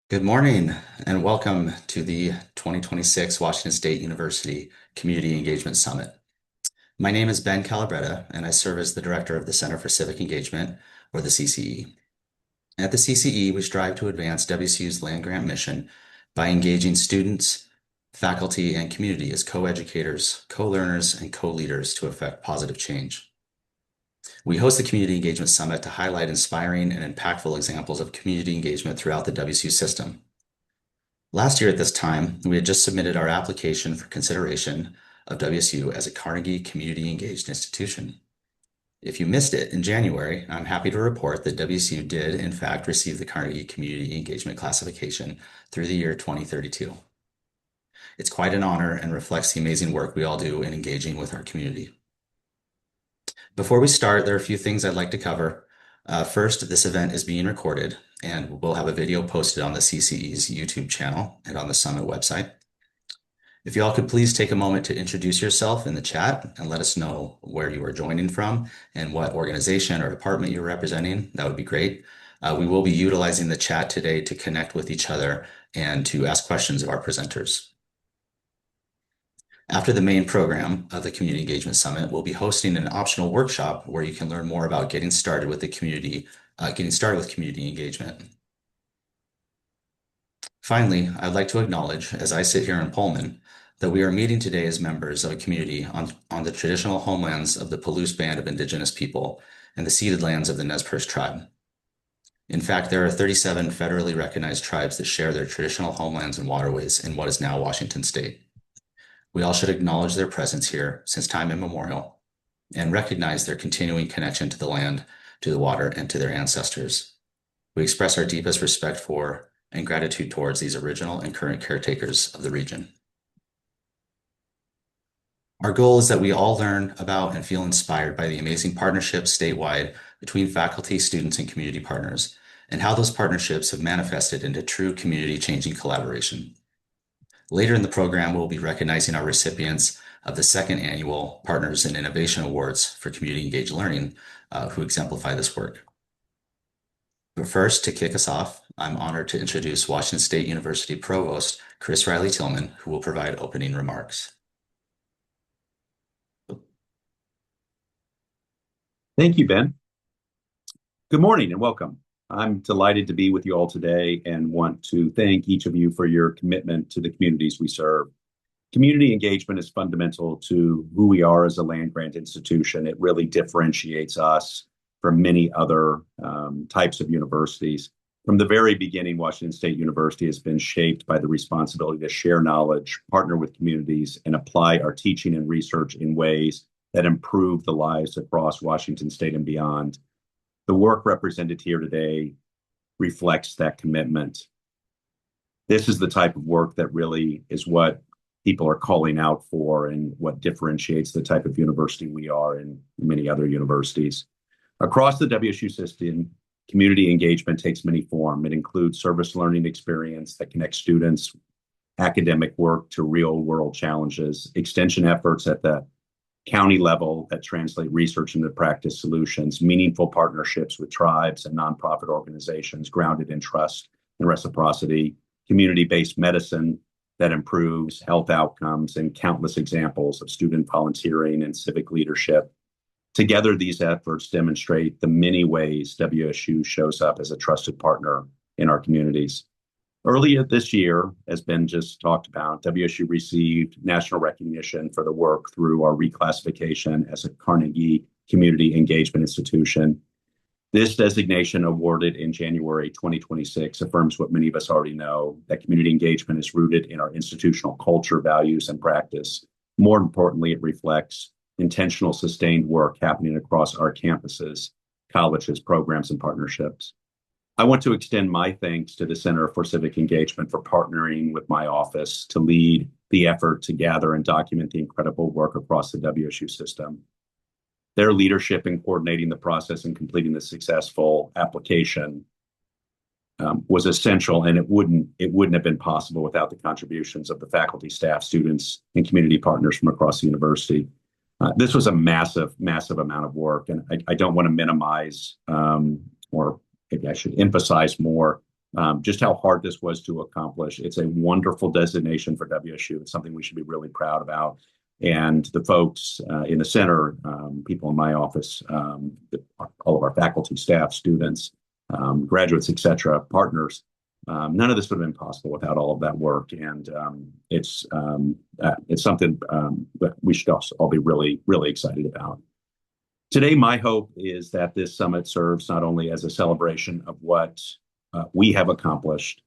Good morning and welcome to the 2026 Washington State University Community Engagement Summit. My name is Ben Calabretta and I serve as the Director of the Center for Civic Engagement, or the CCE. At the CCE, we strive to advance WSU's land-grant mission by engaging students, faculty, and community as co-educators, co-learners, and co-leaders to effect positive change. We host the Community Engagement Summit to highlight inspiring and impactful examples of community engagement throughout the WSU system. Last year at this time, we had just submitted our application for consideration of WSU as a Carnegie Community Engaged institution. If you missed it in January, I'm happy to report that WSU did, in fact, receive the Carnegie Community Engagement classification through the year 2032. It's quite an honor and reflects the amazing work we all do in engaging with our community. Before we start, there are a few things I'd like to cover. First, this event is being recorded, and we'll have a video posted on the CCE's YouTube channel and on the Summit website. If you all could please take a moment to introduce yourself in the chat and let us know where you are joining from and what organization or department you're representing, that would be great. We will be utilizing the chat today to connect with each other and to ask questions of our presenters. After the main program of the Community Engagement Summit, we'll be hosting an optional workshop where you can learn more about getting started with community engagement. Finally, I'd like to acknowledge, as I sit here in Pullman, that we are meeting today as members of a community on the traditional homelands of the Palouse Band of Indigenous people and the ceded lands of the Nez Perce tribe. In fact, there are 37 federally recognized tribes that share their traditional homelands and waterways in what is now Washington State. We all should acknowledge their presence here since time immemorial and recognize their continuing connection to the land, to the water, and to their ancestors. We express our deepest respect for and gratitude towards these original and current caretakers of the region. Our goal is that we all learn about and feel inspired by the amazing partnerships statewide between faculty, students, and community partners, and how those partnerships have manifested into true community-changing collaboration. Later in the program, we'll be recognizing our recipients of the second annual Partners in Innovation Awards for Community Engaged Learning, who exemplify this work. But first, to kick us off, I'm honored to introduce Washington State University Provost Chris Riley-Tillman, who will provide opening remarks. Thank you, Ben. Good morning and welcome. I'm delighted to be with you all today and want to thank each of you for your commitment to the communities we serve. Community engagement is fundamental to who we are as a land-grant institution. It really differentiates us from many other types of universities. From the very beginning, Washington State University has been shaped by the responsibility to share knowledge, partner with communities, and apply our teaching and research in ways that improve the lives across Washington State and beyond. The work represented here today reflects that commitment. This is the type of work that really is what people are calling out for and what differentiates the type of university we are and many other universities. Across the WSU system, community engagement takes many forms. It includes service learning experience that connects students' academic work to real-world challenges, extension efforts at the county level that translate research into practice solutions, meaningful partnerships with tribes and nonprofit organizations grounded in trust and reciprocity, community-based medicine that improves health outcomes, and countless examples of student volunteering and civic leadership. Together, these efforts demonstrate the many ways WSU shows up as a trusted partner in our communities. Earlier this year, as Ben just talked about, WSU received national recognition for the work through our reclassification as a Carnegie Community Engagement Institution. This designation, awarded in January 2026, affirms what many of us already know, that community engagement is rooted in our institutional culture, values, and practice. More importantly, it reflects intentional, sustained work happening across our campuses, colleges, programs, and partnerships. I want to extend my thanks to the Center for Civic Engagement for partnering with my office to lead the effort to gather and document the incredible work across the WSU system. Their leadership in coordinating the process and completing the successful application was essential, and it wouldn't have been possible without the contributions of the faculty, staff, students, and community partners from across the university. This was a massive amount of work, and I don't want to minimize or maybe I should emphasize more just how hard this was to accomplish. It's a wonderful designation for WSU. It's something we should be really proud about. And the folks in the center, people in my office, all of our faculty, staff, students, graduates, et cetera, partners, none of this would have been possible without all of that work. And it's something that we should also all be really, really excited about. Today, my hope is that this summit serves not only as a celebration of what we have accomplished.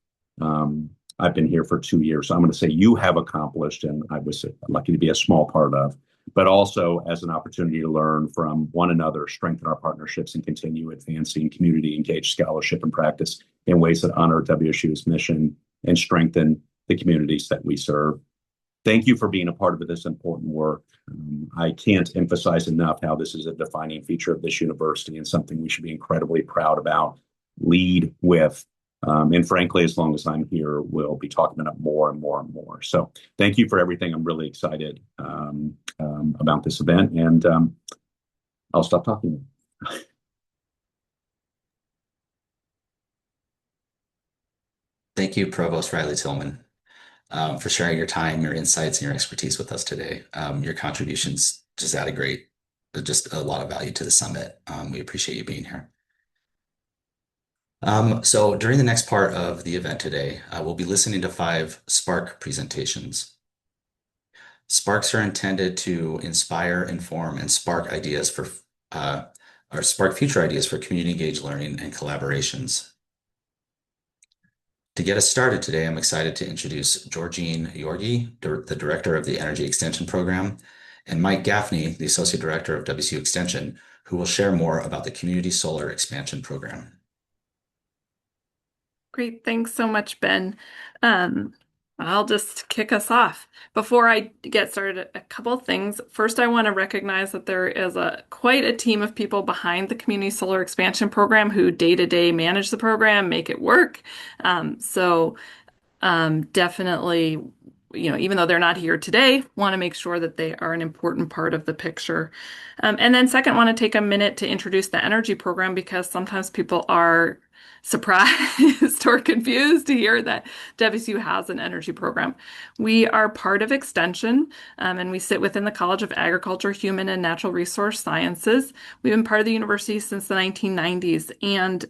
I've been here for 2 years, so I'm going to say you have accomplished, and I was lucky to be a small part of, but also as an opportunity to learn from one another, strengthen our partnerships, and continue advancing community-engaged scholarship and practice in ways that honor WSU's mission and strengthen the communities that we serve. Thank you for being a part of this important work. I can't emphasize enough how this is a defining feature of this university and something we should be incredibly proud about, lead with, and frankly, as long as I'm here, we'll be talking about it more and more and more. So thank you for everything. I'm really excited about this event, and I'll stop talking. Thank you, Provost Riley-Tillman, for sharing your time, your insights, and your expertise with us today. Your contributions just just a lot of value to the summit. We appreciate you being here. So during the next part of the event today, we'll be listening to 5 Spark presentations. Sparks are intended to inspire, inform, and spark ideas or spark future ideas for community-engaged learning and collaborations. To get us started today, I'm excited to introduce Georgine Yorgi, the Director of the Energy Extension Program, and Mike Gaffney, the Associate Director of WSU Extension, who will share more about the Community Solar Expansion Program. Great. Thanks so much, Ben. I'll just kick us off. Before I get started, a couple of things. First, I want to recognize that there is quite a team of people behind the Community Solar Expansion Program who day-to-day manage the program, make it work. Definitely, even though they're not here today, want to make sure that they are an important part of the picture. And then second, want to take a minute to introduce the energy program because sometimes people are surprised or confused to hear that WSU has an energy program. We are part of Extension, and we sit within the College of Agriculture, Human and Natural Resource Sciences. We've been part of the university since the 1990s and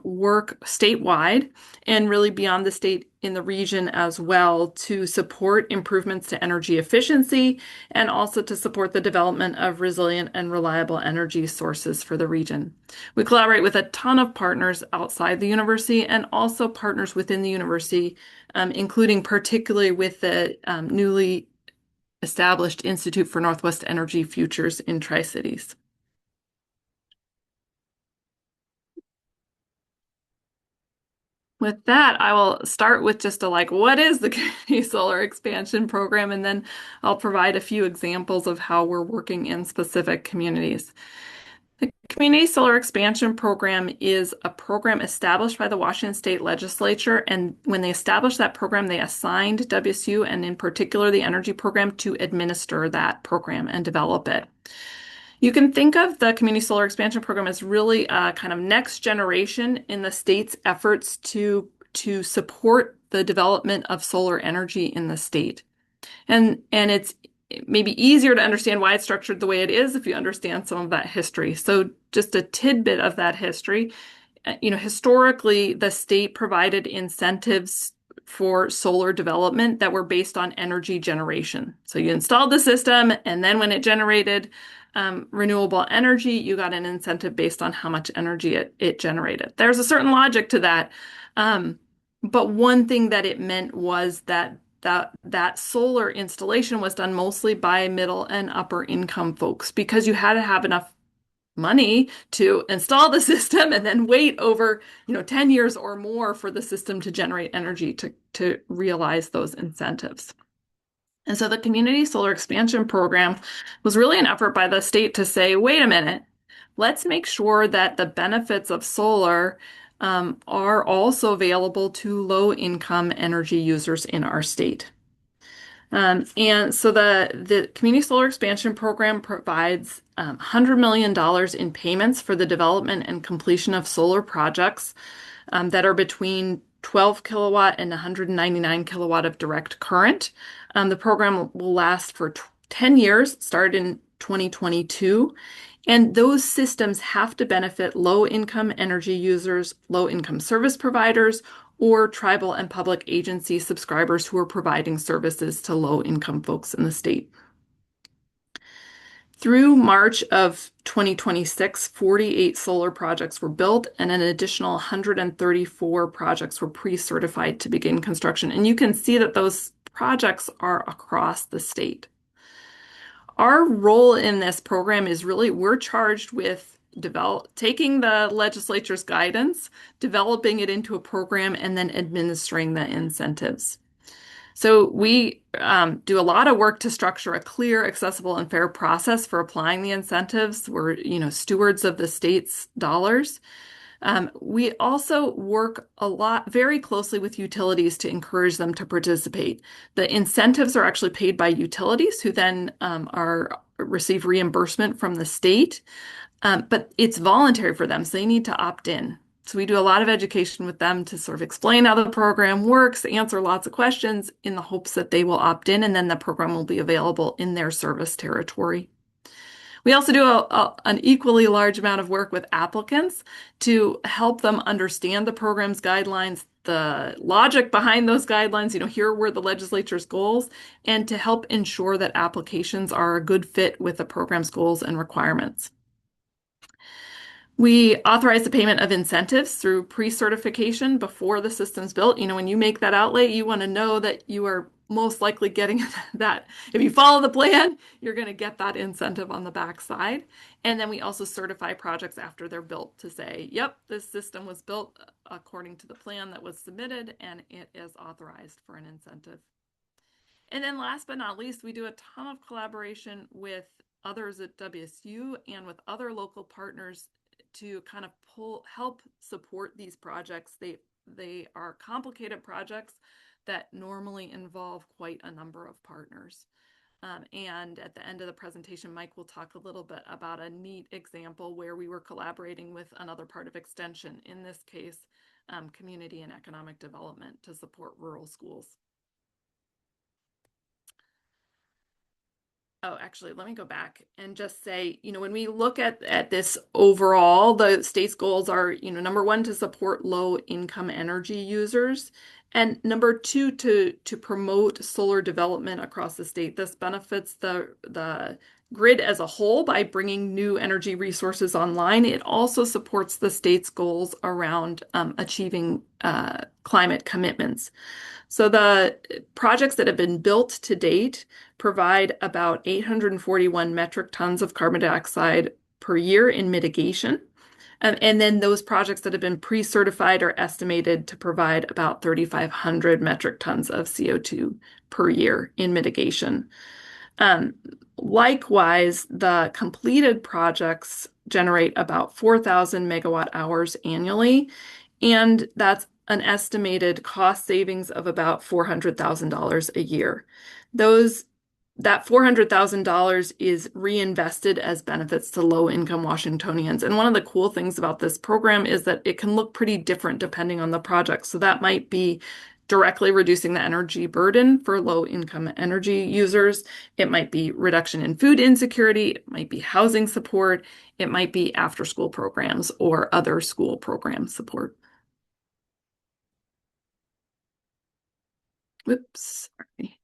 work statewide and really beyond the state in the region as well to support improvements to energy efficiency and also to support the development of resilient and reliable energy sources for the region. We collaborate with a ton of partners outside the university and also partners within the university, including particularly with the newly established Institute for Northwest Energy Futures in Tri-Cities. With that, I will start with just what is the Community Solar Expansion Program, and then I'll provide a few examples of how we're working in specific communities. The Community Solar Expansion Program is a program established by the Washington State Legislature, and when they established that program, they assigned WSU, and in particular the energy program, to administer that program and develop it. You can think of the Community Solar Expansion Program as really a kind of next generation in the state's efforts to support the development of solar energy in the state. And it's maybe easier to understand why it's structured the way it is if you understand some of that history. So just a tidbit of that history. Historically, the state provided incentives for solar development that were based on energy generation. So you installed the system, and then when it generated renewable energy, you got an incentive based on how much energy it generated. There's a certain logic to that. But one thing that it meant was that solar installation was done mostly by middle and upper income folks because you had to have enough money to install the system and then wait over 10 years or more for the system to generate energy to realize those incentives. And so the Community Solar Expansion Program was really an effort by the state to say, wait a minute, let's make sure that the benefits of solar are also available to low-income energy users in our state. And so the Community Solar Expansion Program provides $100 million in payments for the development and completion of solar projects that are between 12 kilowatt and 199 kilowatt of direct current. The program will last for 10 years, started in 2022. And those systems have to benefit low-income energy users, low-income service providers, or tribal and public agency subscribers who are providing services to low-income folks in the state. Through March of 2026, 48 solar projects were built and an additional 134 projects were pre-certified to begin construction. And you can see that those projects are across the state. Our role in this program is really, we're charged with taking the legislature's guidance, developing it into a program, and then administering the incentives. So we do a lot of work to structure a clear, accessible, and fair process for applying the incentives. We're, stewards of the state's dollars. We also work very closely with utilities to encourage them to participate. The incentives are actually paid by utilities who then receive reimbursement from the state, but it's voluntary for them, so they need to opt in. So we do a lot of education with them to sort of explain how the program works, answer lots of questions in the hopes that they will opt in, and then the program will be available in their service territory. We also do an equally large amount of work with applicants to help them understand the program's guidelines, the logic behind those guidelines, here were the legislature's goals, and to help ensure that applications are a good fit with the program's goals and requirements. We authorize the payment of incentives through pre-certification before the system's built. When you make that outlay, you want to know that you are most likely getting that. If you follow the plan, you're going to get that incentive on the backside. And then we also certify projects after they're built to say, yep, this system was built according to the plan that was submitted and it is authorized for an incentive. And then last but not least, we do a ton of collaboration with others at WSU and with other local partners to kind of help support these projects. They are complicated projects that normally involve quite a number of partners. And at the end of the presentation, Mike will talk a little bit about a neat example where we were collaborating with another part of Extension, in this case, community and economic development, to support rural schools. Oh, actually, let me go back and just say, when we look at this overall, the state's goals are, number one, to support low-income energy users, and number two, to promote solar development across the state. This benefits the grid as a whole by bringing new energy resources online. It also supports the state's goals around achieving climate commitments. So the projects that have been built to date provide about 841 metric tons of carbon dioxide per year in mitigation. And then those projects that have been pre-certified are estimated to provide about 3,500 metric tons of CO2 per year in mitigation. Likewise, the completed projects generate about 4,000 megawatt hours annually, and that's an estimated cost savings of about $400,000 a year. That $400,000 is reinvested as benefits to low-income Washingtonians. And one of the cool things about this program is that it can look pretty different depending on the project. So that might be directly reducing the energy burden for low-income energy users. It might be reduction in food insecurity. It might be housing support. It might be after-school programs or other school program support. Whoops, sorry.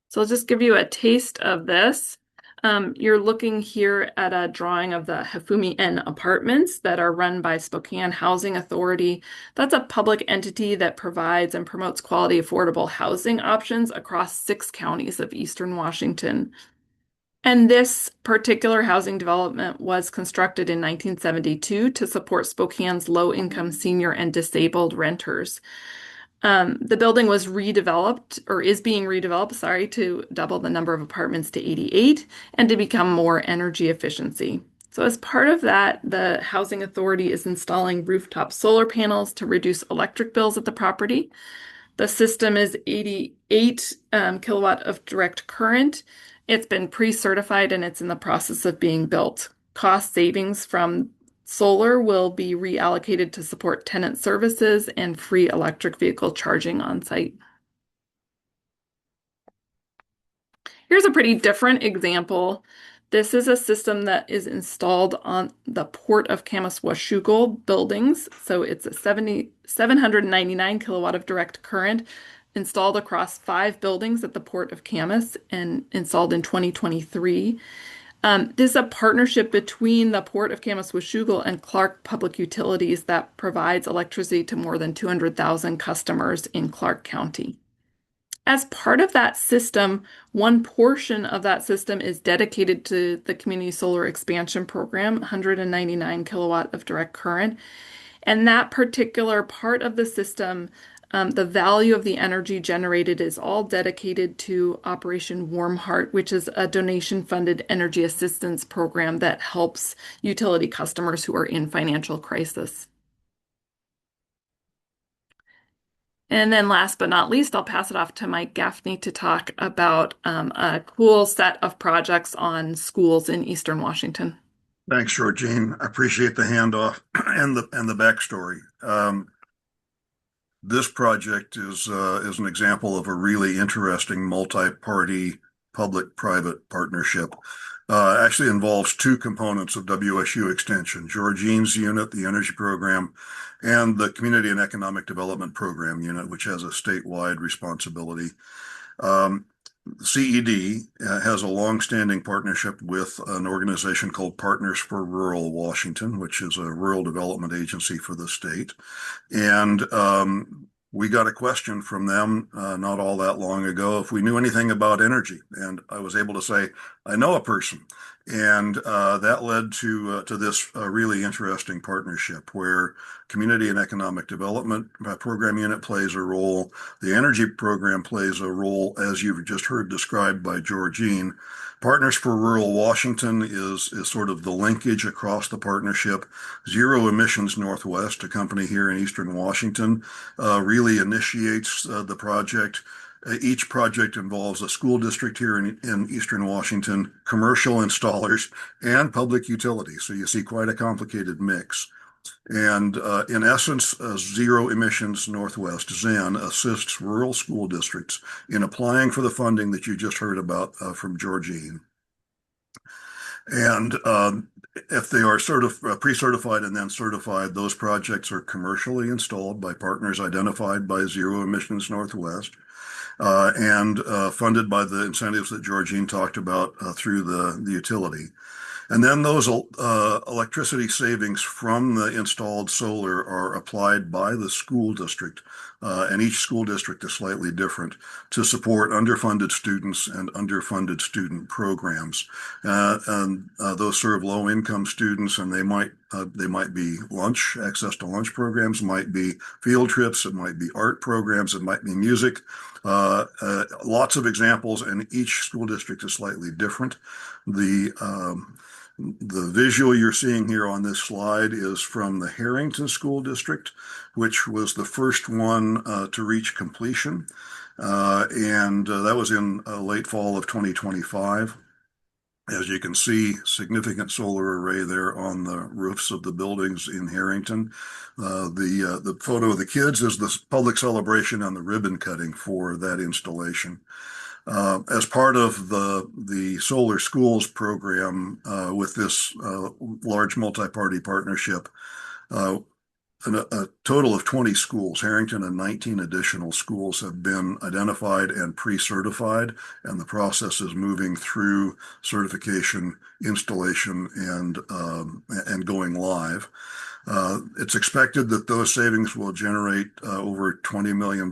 So I'll just give you a taste of this. You're looking here at a drawing of the Hifumi N apartments that are run by Spokane Housing Authority. That's a public entity that provides and promotes quality, affordable housing options across 6 counties of Eastern Washington. And this particular housing development was constructed in 1972 to support Spokane's low-income senior and disabled renters. The building was redeveloped, or is being redeveloped, to double the number of apartments to 88 and to become more energy efficiency. So as part of that, the Housing Authority is installing rooftop solar panels to reduce electric bills at the property. The system is 88 kilowatt of direct current. It's been pre-certified and it's in the process of being built. Cost savings from solar will be reallocated to support tenant services and free electric vehicle charging on site. Here's a pretty different example. This is a system that is installed on the Port of Kamas-Washougal buildings. So it's a 799 kilowatt of direct current installed across 5 buildings at the Port of Kamas and installed in 2023. This is a partnership between the Port of Kamas-Washougal and Clark Public Utilities that provides electricity to more than 200,000 customers in Clark County. As part of that system, one portion of that system is dedicated to the Community Solar Expansion Program, 199 kilowatt of direct current. And that particular part of the system, the value of the energy generated is all dedicated to Operation Warm Heart, which is a donation-funded energy assistance program that helps utility customers who are in financial crisis. And then last but not least, I'll pass it off to Mike Gaffney to talk about a cool set of projects on schools in Eastern Washington. Thanks, Georgine. I appreciate the handoff and the backstory. This project is an example of a really interesting multi-party public-private partnership. Actually involves 2 components of WSU Extension, Georgine's unit, the energy program, and the Community and Economic Development Program unit, which has a statewide responsibility. CED has a long-standing partnership with an organization called Partners for Rural Washington, which is a rural development agency for the state. And we got a question from them not all that long ago if we knew anything about energy. And I was able to say, I know a person. And that led to this really interesting partnership where Community and Economic Development Program Unit plays a role. The energy program plays a role, as you've just heard described by Georgine. Partners for Rural Washington is sort of the linkage across the partnership. Zero Emissions Northwest, a company here in Eastern Washington, really initiates the project. Each project involves a school district here in Eastern Washington, commercial installers, and public utilities. So you see quite a complicated mix. And in essence, Zero Emissions Northwest, ZEN, assists rural school districts in applying for the funding that you just heard about from Georgine. And if they are pre-certified and then certified, those projects are commercially installed by partners identified by Zero Emissions Northwest. And funded by the incentives that Georgine talked about through the utility. And then those electricity savings from the installed solar are applied by the school district, and each school district is slightly different, to support underfunded students and underfunded student programs. And those serve low-income students, and they might be access to lunch programs, might be field trips, it might be art programs, it might be music. Lots of examples, and each school district is slightly different. The visual you're seeing here on this slide is from the Harrington School District, which was the first one to reach completion. And that was in late fall of 2025. As you can see, significant solar array there on the roofs of the buildings in Harrington. The photo of the kids is the public celebration and the ribbon cutting for that installation. As part of the Solar Schools program with this large multi-party partnership, a total of 20 schools, Harrington and 19 additional schools, have been identified and pre-certified, and the process is moving through certification, installation, and going live. It's expected that those savings will generate over $20 million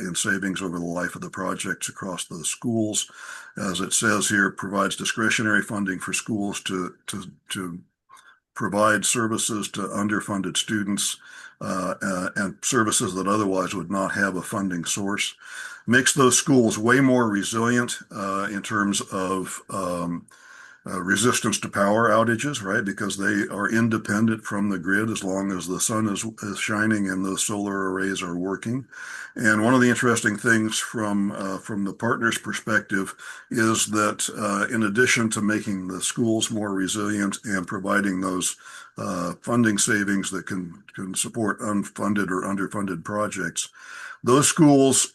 in savings over the life of the projects across the schools. As it says here, provides discretionary funding for schools to provide services to underfunded students and services that otherwise would not have a funding source. Makes those schools way more resilient in terms of resistance to power outages, right? Because they are independent from the grid as long as the sun is shining and the solar arrays are working. And one of the interesting things from the partners' perspective is that in addition to making the schools more resilient and providing those funding savings that can support unfunded or underfunded projects, those schools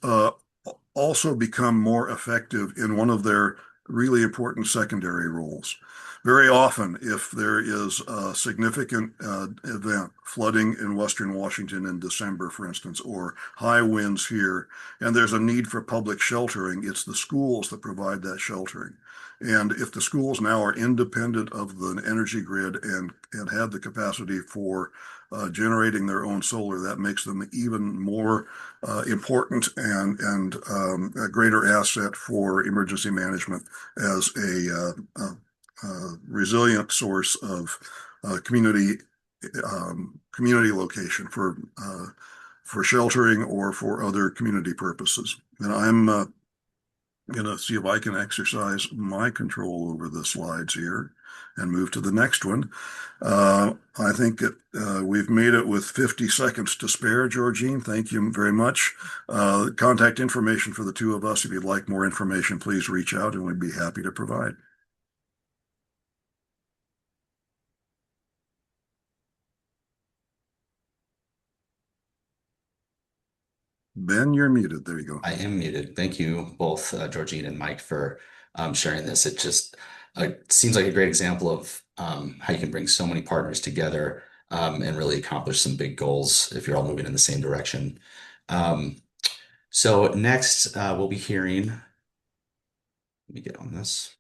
also become more effective in one of their really important secondary roles. Very often, if there is a significant event, flooding in Western Washington in December, for instance, or high winds here, and there's a need for public sheltering, it's the schools that provide that sheltering. And if the schools now are independent of the energy grid and have the capacity for generating their own solar, that makes them even more important and a greater asset for emergency management as a resilient source of community location for sheltering or for other community purposes. And I'm going to see if I can exercise my control over the slides here and move to the next one. I think we've made it with 50 seconds to spare, Georgine. Thank you very much. Contact information for the two of us. If you'd like more information, please reach out and we'd be happy to provide. Ben, you're muted. There you go. I am muted. Thank you both, Georgine and Mike, for sharing this. It just seems like a great example of how you can bring so many partners together and really accomplish some big goals if you're all moving in the same direction. So next, we'll be hearing, let me get on this.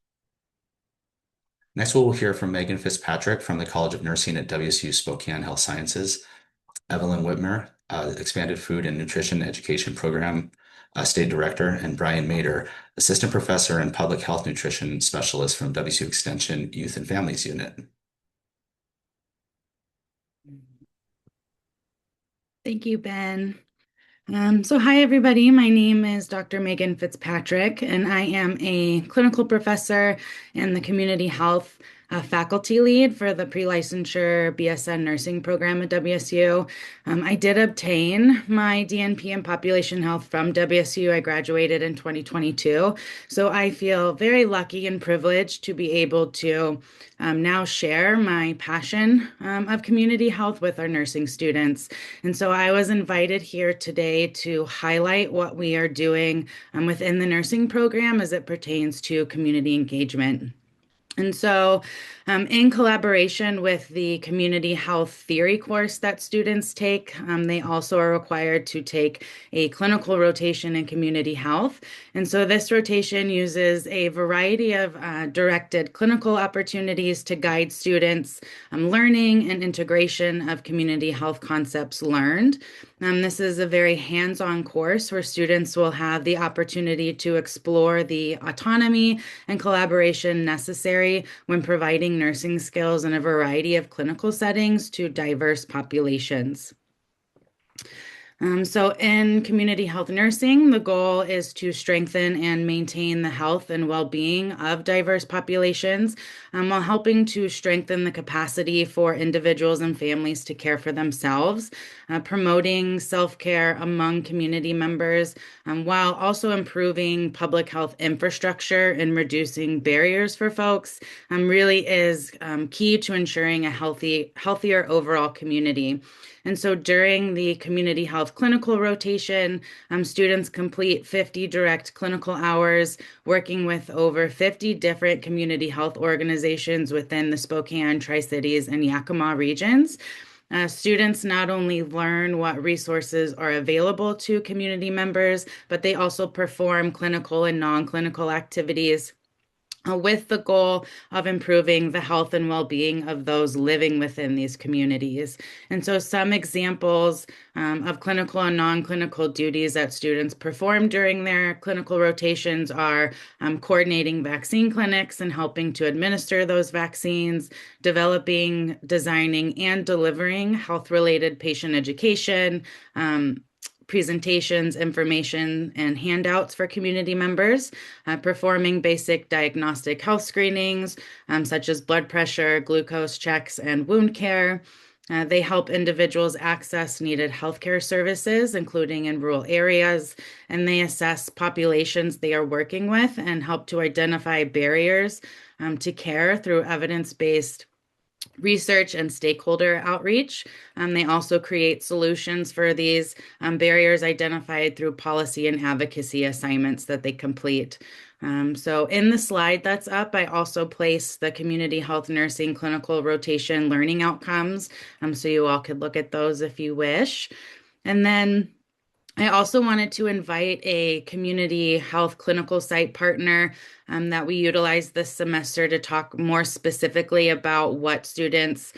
Next, we'll hear from Megan Fitzpatrick from the College of Nursing at WSU Spokane Health Sciences, Evelyn Whitmer, Expanded Food and Nutrition Education Program State Director, and Brian Mader, Assistant Professor and Public Health Nutrition Specialist from WSU Extension Youth and Families Unit. Thank you, Ben. So hi, everybody. My name is Dr. Megan Fitzpatrick, and I am a clinical professor and the community health faculty lead for the pre-licensure BSN nursing program at WSU. I did obtain my DNP in population health from WSU. I graduated in 2022. So I feel very lucky and privileged to be able to now share my passion of community health with our nursing students. And so I was invited here today to highlight what we are doing within the nursing program as it pertains to community engagement. And so in collaboration with the community health theory course that students take, they also are required to take a clinical rotation in community health. And so this rotation uses a variety of directed clinical opportunities to guide students' learning and integration of community health concepts learned. This is a very hands-on course where students will have the opportunity to explore the autonomy and collaboration necessary when providing nursing skills in a variety of clinical settings to diverse populations. So in community health nursing, the goal is to strengthen and maintain the health and well-being of diverse populations while helping to strengthen the capacity for individuals and families to care for themselves, promoting self-care among community members, while also improving public health infrastructure and reducing barriers for folks, really is key to ensuring a healthier overall community. And so during the community health clinical rotation, students complete 50 direct clinical hours working with over 50 different community health organizations within the Spokane, Tri-Cities, and Yakima regions. Students not only learn what resources are available to community members, but they also perform clinical and non-clinical activities with the goal of improving the health and well-being of those living within these communities. And so some examples of clinical and non-clinical duties that students perform during their clinical rotations are coordinating vaccine clinics and helping to administer those vaccines, developing, designing, and delivering health-related patient education, presentations, information, and handouts for community members, performing basic diagnostic health screenings, such as blood pressure, glucose checks, and wound care. They help individuals access needed healthcare services, including in rural areas, and they assess populations they are working with and help to identify barriers to care through evidence-based research and stakeholder outreach. They also create solutions for these barriers identified through policy and advocacy assignments that they complete. So in the slide that's up, I also place the community health nursing clinical rotation learning outcomes, so you all could look at those if you wish. And then I also wanted to invite a community health clinical site partner that we utilized this semester to talk more specifically about what students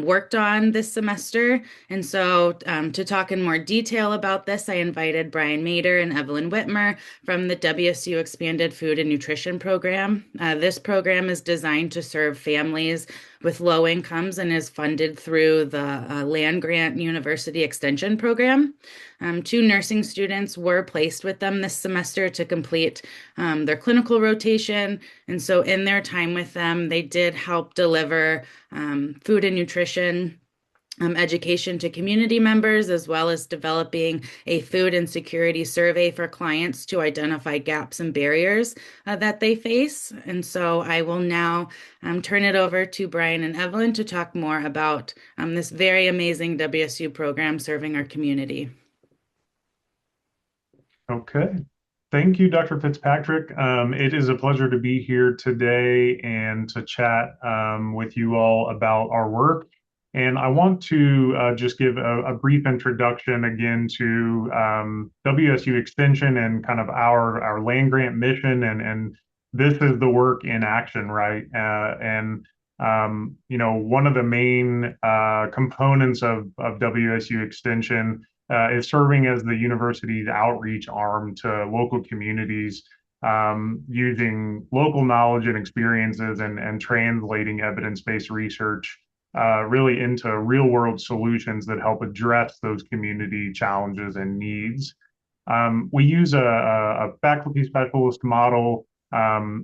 worked on this semester. And so to talk in more detail about this, I invited Brian Mader and Evelyn Whitmer from the WSU Expanded Food and Nutrition Program. This program is designed to serve families with low incomes and is funded through the Land Grant University Extension Program. 2 nursing students were placed with them this semester to complete their clinical rotation. And so in their time with them, they did help deliver food and nutrition education to community members, as well as developing a food insecurity survey for clients to identify gaps and barriers that they face. And so I will now turn it over to Brian and Evelyn to talk more about this very amazing WSU program serving our community. Okay. Thank you, Dr. Fitzpatrick. It is a pleasure to be here today and to chat with you all about our work. And I want to just give a brief introduction again to WSU Extension and kind of our land grant mission. And this is the work in action, right? You know, one of the main components of WSU Extension is serving as the university's outreach arm to local communities, using local knowledge and experiences and translating evidence-based research really into real-world solutions that help address those community challenges and needs. We use a faculty specialist model,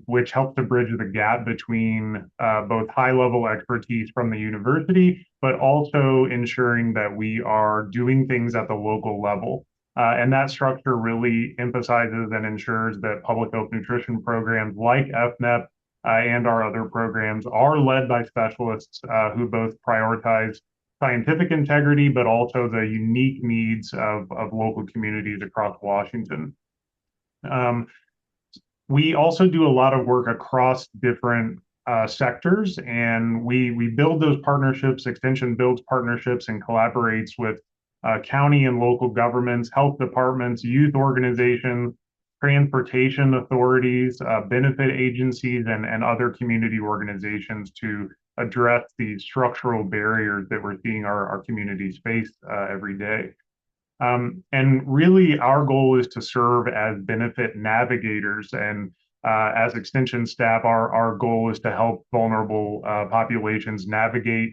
which helps to bridge the gap between both high-level expertise from the university, but also ensuring that we are doing things at the local level. And that structure really emphasizes and ensures that public health nutrition programs like FNEP and our other programs are led by specialists who both prioritize scientific integrity, but also the unique needs of local communities across Washington. We also do a lot of work across different sectors, and we build those partnerships. Extension builds partnerships and collaborates with county and local governments, health departments, youth organizations, transportation authorities, benefit agencies, and other community organizations to address these structural barriers that we're seeing our communities face every day. And really, our goal is to serve as benefit navigators. And as Extension staff, our goal is to help vulnerable populations navigate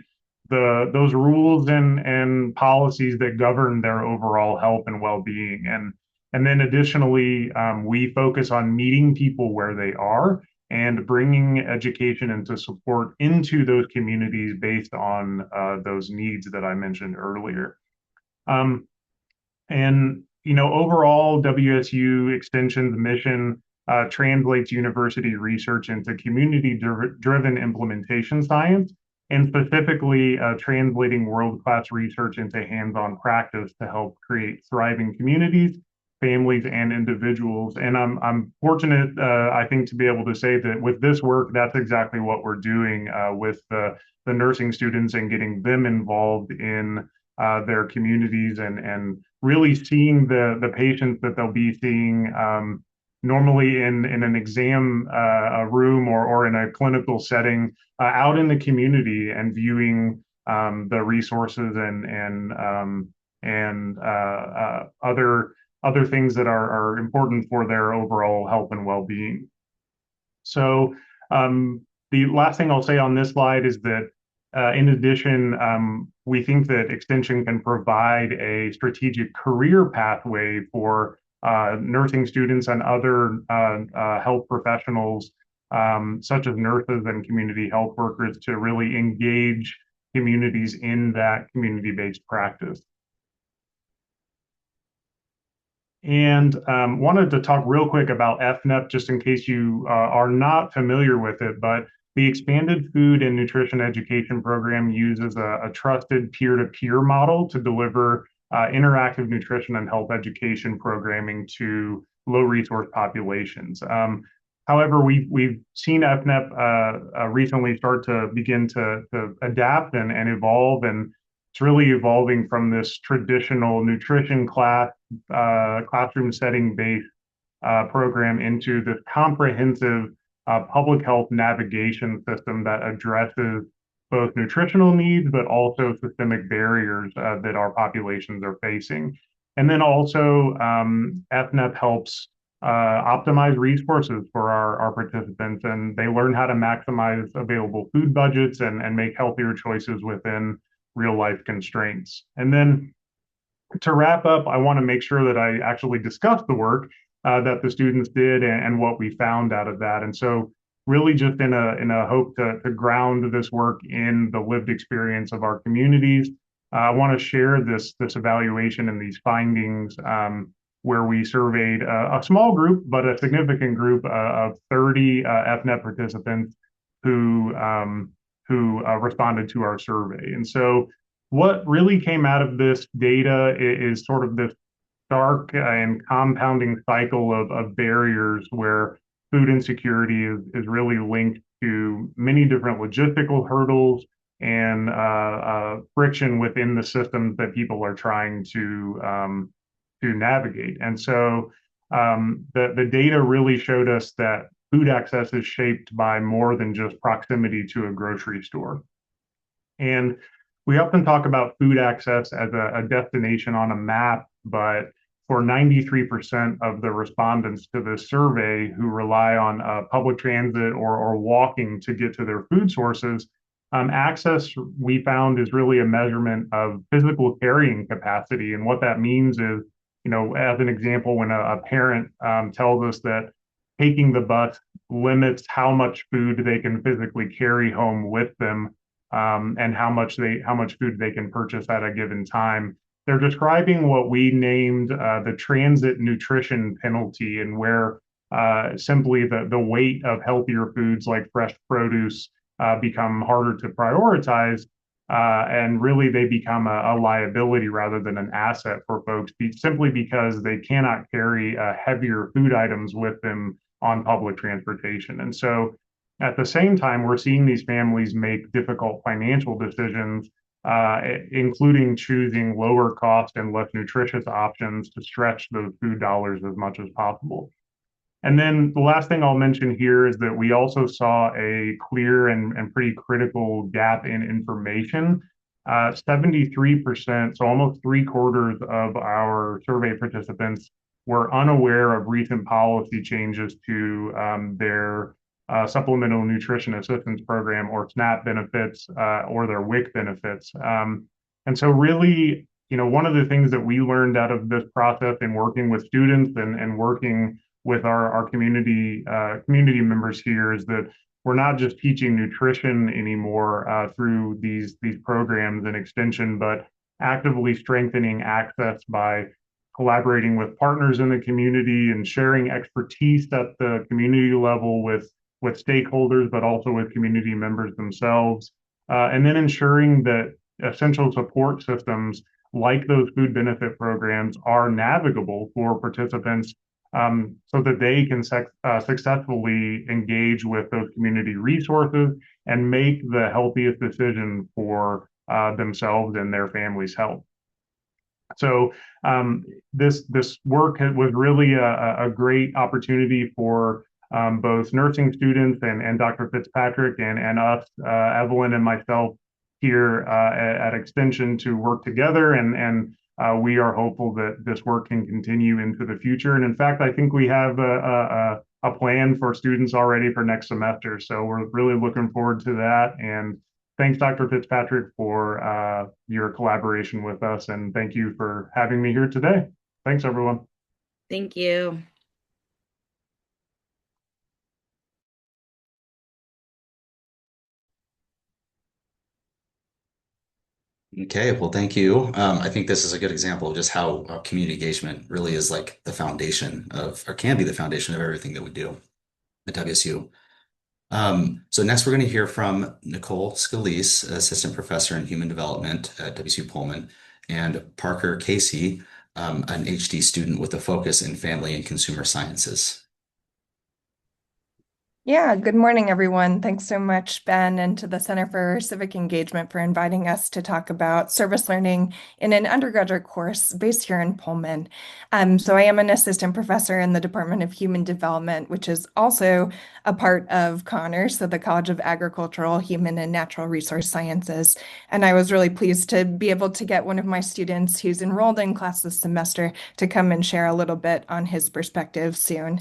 those rules and policies that govern their overall health and well-being. And then additionally, we focus on meeting people where they are and bringing education and support into those communities based on those needs that I mentioned earlier. And, you know, overall, WSU Extension's mission translates university research into community-driven implementation science, and specifically translating world-class research into hands-on practice to help create thriving communities, families, and individuals. And I'm fortunate, I think, to be able to say that with this work, that's exactly what we're doing with the nursing students and getting them involved in their communities and really seeing the patients that they'll be seeing normally in an exam room or in a clinical setting out in the community and viewing the resources and other things that are important for their overall health and well-being. So the last thing I'll say on this slide is that In addition, we think that Extension can provide a strategic career pathway for nursing students and other health professionals, such as nurses and community health workers, to really engage communities in that community-based practice. And wanted to talk real quick about FNEP, just in case you are not familiar with it, but the Expanded Food and Nutrition Education Program uses a trusted peer-to-peer model to deliver interactive nutrition and health education programming to low-resource populations. However, we've seen FNEP recently start to begin to adapt and evolve, and it's really evolving from this traditional nutrition classroom setting based program into this comprehensive public health navigation system that addresses both nutritional needs, but also systemic barriers that our populations are facing. And then also FNEP helps optimize resources for our participants, and they learn how to maximize available food budgets and make healthier choices within real life constraints. And then to wrap up, I want to make sure that I actually discuss the work that the students did and what we found out of that. And so really just in a hope to ground this work in the lived experience of our communities, I want to share this evaluation and these findings where we surveyed a small group, but a significant group of 30 FNEP participants who responded to our survey. And so what really came out of this data is sort of this dark and compounding cycle of barriers where food insecurity is really linked to many different logistical hurdles and friction within the systems that people are trying to navigate. And so the data really showed us that food access is shaped by more than just proximity to a grocery store. And we often talk about food access as a destination on a map, but for 93% of the respondents to this survey who rely on public transit or walking to get to their food sources, access, we found, is really a measurement of physical carrying capacity. And what that means is, as an example, when a parent tells us that taking the bus limits how much food they can physically carry home with them, and how much food they can purchase at a given time. They're describing what we named the transit nutrition penalty, and where simply the weight of healthier foods like fresh produce become harder to prioritize, and really they become a liability rather than an asset for folks, simply because they cannot carry heavier food items with them on public transportation. And so at the same time, we're seeing these families make difficult financial decisions, including choosing lower cost and less nutritious options to stretch those food dollars as much as possible. And then the last thing I'll mention here is that we also saw a clear and pretty critical gap in information. 73%, so almost 3/4 of our survey participants, were unaware of recent policy changes to their Supplemental Nutrition Assistance Program, or SNAP benefits, or their WIC benefits. And so really, one of the things that we learned out of this process in working with students and working with our community members here is that we're not just teaching nutrition anymore through these programs and extension, but actively strengthening access by collaborating with partners in the community and sharing expertise at the community level with stakeholders, but also with community members themselves, and then ensuring that essential support systems like those food benefit programs are navigable for participants, so that they can successfully engage with those community resources and make the healthiest decision for themselves and their family's health. So this work was really a great opportunity for both nursing students and Dr. Fitzpatrick and us, Evelyn and myself here at Extension, to work together, and we are hopeful that this work can continue into the future. And in fact, I think we have a plan for students already for next semester. So we're really looking forward to that, and thanks, Dr. Fitzpatrick, for your collaboration with us, and thank you for having me here today. Thanks, everyone. Thank you. Okay, well, thank you. I think this is a good example of just how community engagement really is like the foundation of, or can be the foundation of everything that we do at WSU. So next we're going to hear from Nicole Scalise, Assistant Professor in Human Development at WSU Pullman, and Parker Casey, an HD student with a focus in Family and Consumer Sciences. Yeah, good morning, everyone. Thanks so much, Ben, and to the Center for Civic Engagement for inviting us to talk about service learning in an undergraduate course based here in Pullman. So I am an assistant professor in the Department of Human Development, which is also a part of Connors, so the College of Agricultural, Human, and Natural Resource Sciences. And I was really pleased to be able to get one of my students who's enrolled in class this semester to come and share a little bit on his perspective soon.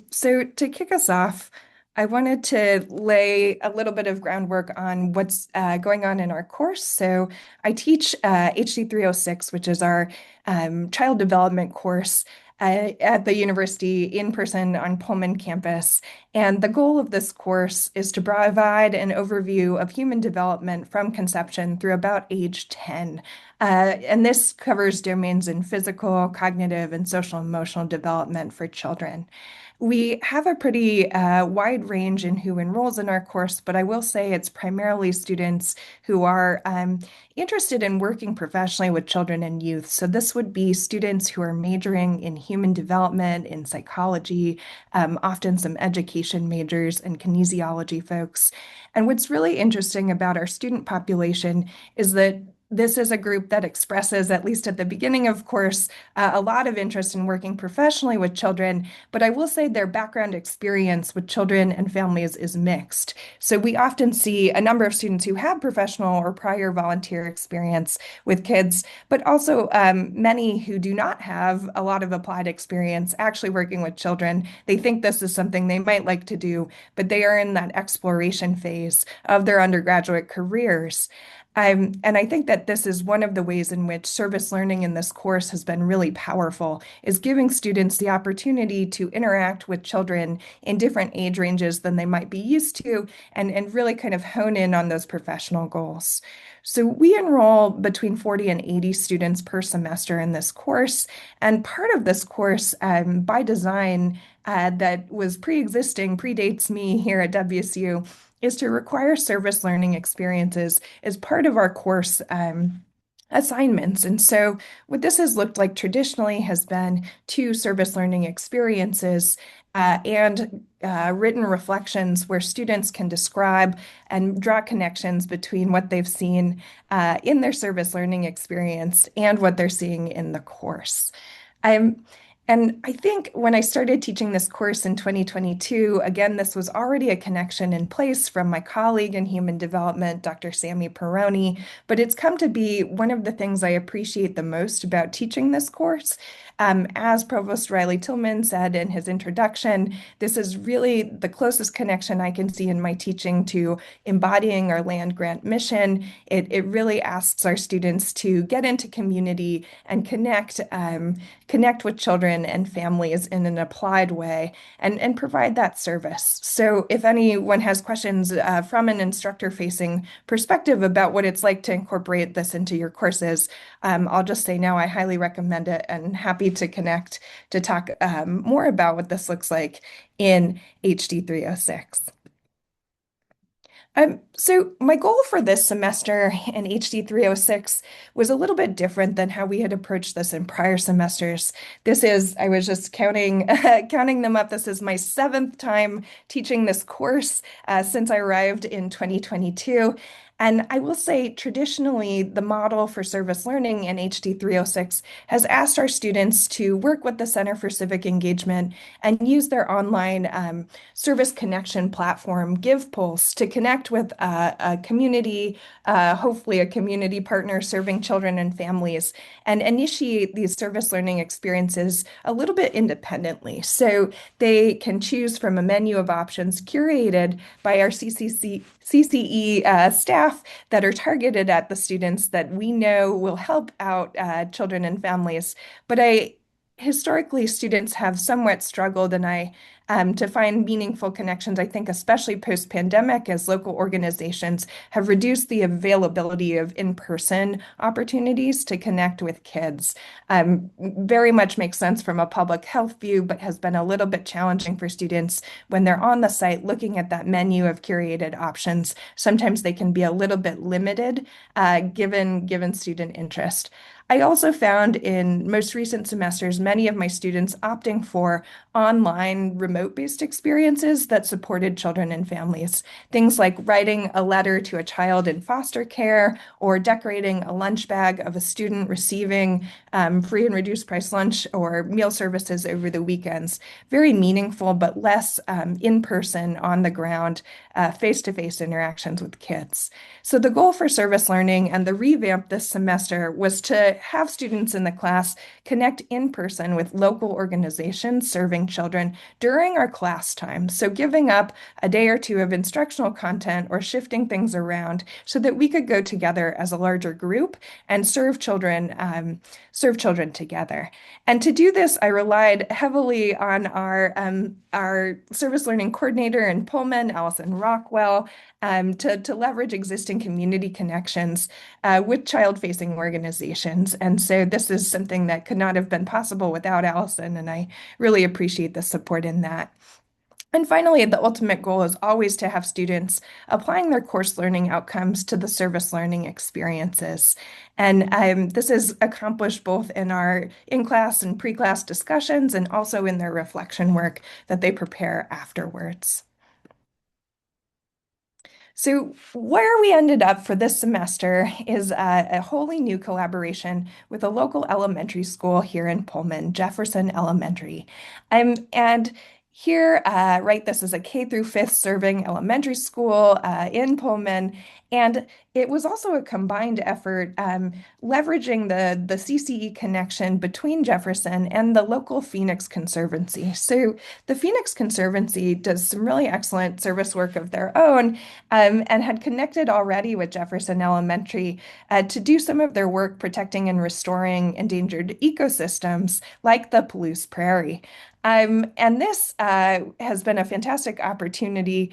So to kick us off, I wanted to lay a little bit of groundwork on what's going on in our course. So I teach HD 306, which is our child development course at the university in person on Pullman campus. And the goal of this course is to provide an overview of human development from conception through about age 10. And this covers domains in physical, cognitive, and social emotional development for children. We have a pretty wide range in who enrolls in our course, but I will say it's primarily students who are interested in working professionally with children and youth. So this would be students who are majoring in human development, in psychology, often some education majors and kinesiology folks. And what's really interesting about our student population is that this is a group that expresses, at least at the beginning of course, a lot of interest in working professionally with children, but I will say their background experience with children and families is mixed. So we often see a number of students who have professional or prior volunteer experience with kids, but also many who do not have a lot of applied experience actually working with children. They think this is something they might like to do, but they are in that exploration phase of their undergraduate careers. And I think that this is one of the ways in which service learning in this course has been really powerful, is giving students the opportunity to interact with children in different age ranges than they might be used to, and really kind of hone in on those professional goals. So we enroll between 40 and 80 students per semester in this course. And part of this course, by design, that was pre-existing, predates me here at WSU, is to require service learning experiences as part of our course assignments. And so what this has looked like traditionally has been 2 service learning experiences and written reflections where students can describe and draw connections between what they've seen in their service learning experience and what they're seeing in the course. And I think when I started teaching this course in 2022, again, this was already a connection in place from my colleague in human development, Dr. Sammy Perroni, but it's come to be one of the things I appreciate the most about teaching this course. As Provost Riley-Tillman said in his introduction, this is really the closest connection I can see in my teaching to embodying our land grant mission. It really asks our students to get into community and connect with children and families in an applied way and provide that service. So if anyone has questions from an instructor-facing perspective about what it's like to incorporate this into your courses, I'll just say now I highly recommend it and happy to connect to talk more about what this looks like in HD 306. So my goal for this semester in HD 306 was a little bit different than how we had approached this in prior semesters. I was just counting them up. This is my 7th time teaching this course since I arrived in 2022. And I will say, traditionally, the model for service learning in HD 306 has asked our students to work with the Center for Civic Engagement and use their online service connection platform, GivePulse, to connect with a community, hopefully a community partner serving children and families, and initiate these service learning experiences a little bit independently. So they can choose from a menu of options curated by our CCE staff staff that are targeted at the students that we know will help out children and families. But historically, students have somewhat struggled, to find meaningful connections. I think especially post-pandemic, as local organizations have reduced the availability of in-person opportunities to connect with kids. Very much makes sense from a public health view, but has been a little bit challenging for students when they're on the site looking at that menu of curated options. Sometimes they can be a little bit limited, given student interest. I also found in most recent semesters, many of my students opting for online remote-based experiences that supported children and families. Things like writing a letter to a child in foster care or decorating a lunch bag of a student receiving free and reduced price lunch or meal services over the weekends. Very meaningful, but less in-person, on the ground, face-to-face interactions with kids. So the goal for service learning and the revamp this semester was to have students in the class connect in person with local organizations serving children during our class time. So giving up a day or two of instructional content or shifting things around so that we could go together as a larger group and serve children together. And to do this, I relied heavily on our service learning coordinator in Pullman, Allison Rockwell, to leverage existing community connections with child-facing organizations. And so this is something that could not have been possible without Allison, and I really appreciate the support in that. And finally, the ultimate goal is always to have students applying their course learning outcomes to the service learning experiences. And this is accomplished both in our in-class and pre-class discussions and also in their reflection work that they prepare afterwards. So where we ended up for this semester is a wholly new collaboration with a local elementary school here in Pullman, Jefferson Elementary. And here, right, this is a K through 5th serving elementary school in Pullman. And it was also a combined effort leveraging the CCE connection between Jefferson and the local Phoenix Conservancy. So the Phoenix Conservancy does some really excellent service work of their own and had connected already with Jefferson Elementary to do some of their work protecting and restoring endangered ecosystems like the Palouse Prairie. And this has been a fantastic opportunity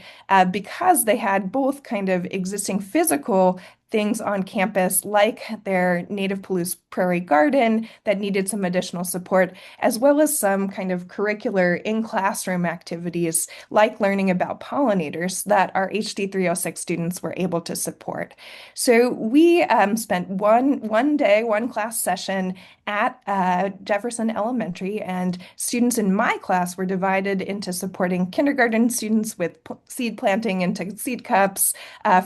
because they had both kind of existing physical things on campus, like their native Palouse Prairie Garden that needed some additional support, as well as some kind of curricular in-classroom activities, like learning about pollinators that our HD 306 students were able to support. So we spent one day, one class session at Jefferson Elementary, and students in my class were divided into supporting kindergarten students with seed planting into seed cups,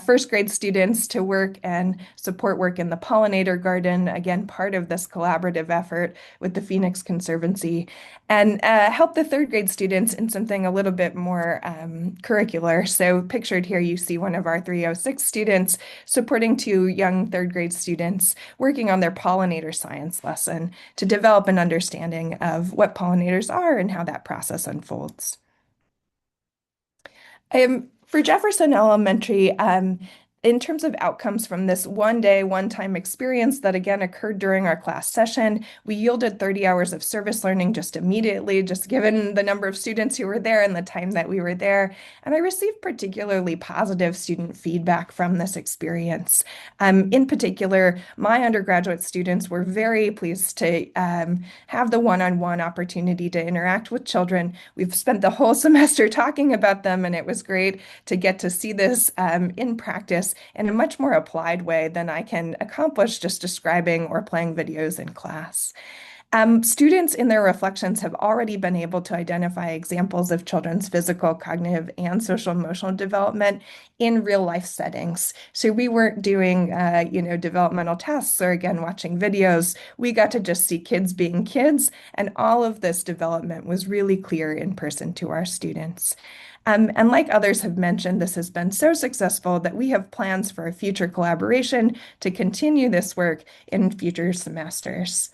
first grade students to work and support work in the pollinator garden, again, part of this collaborative effort with the Phoenix Conservancy, and help the third grade students in something a little bit more curricular. So pictured here, you see one of our 306 students supporting two young third grade students working on their pollinator science lesson to develop an understanding of what pollinators are and how that process unfolds. For Jefferson Elementary, in terms of outcomes from this one day, one-time experience that again occurred during our class session, we yielded 30 hours of service learning just immediately, just given the number of students who were there and the time that we were there. And I received particularly positive student feedback from this experience. In particular, my undergraduate students were very pleased to have the one-on-one opportunity to interact with children. We've spent the whole semester talking about them, and it was great to get to see this in practice in a much more applied way than I can accomplish just describing or playing videos in class. Students in their reflections have already been able to identify examples of children's physical, cognitive, and social emotional development in real life settings. So we weren't doing, developmental tests or again, watching videos. We got to just see kids being kids, and all of this development was really clear in person to our students. And like others have mentioned, this has been so successful that we have plans for a future collaboration to continue this work in future semesters.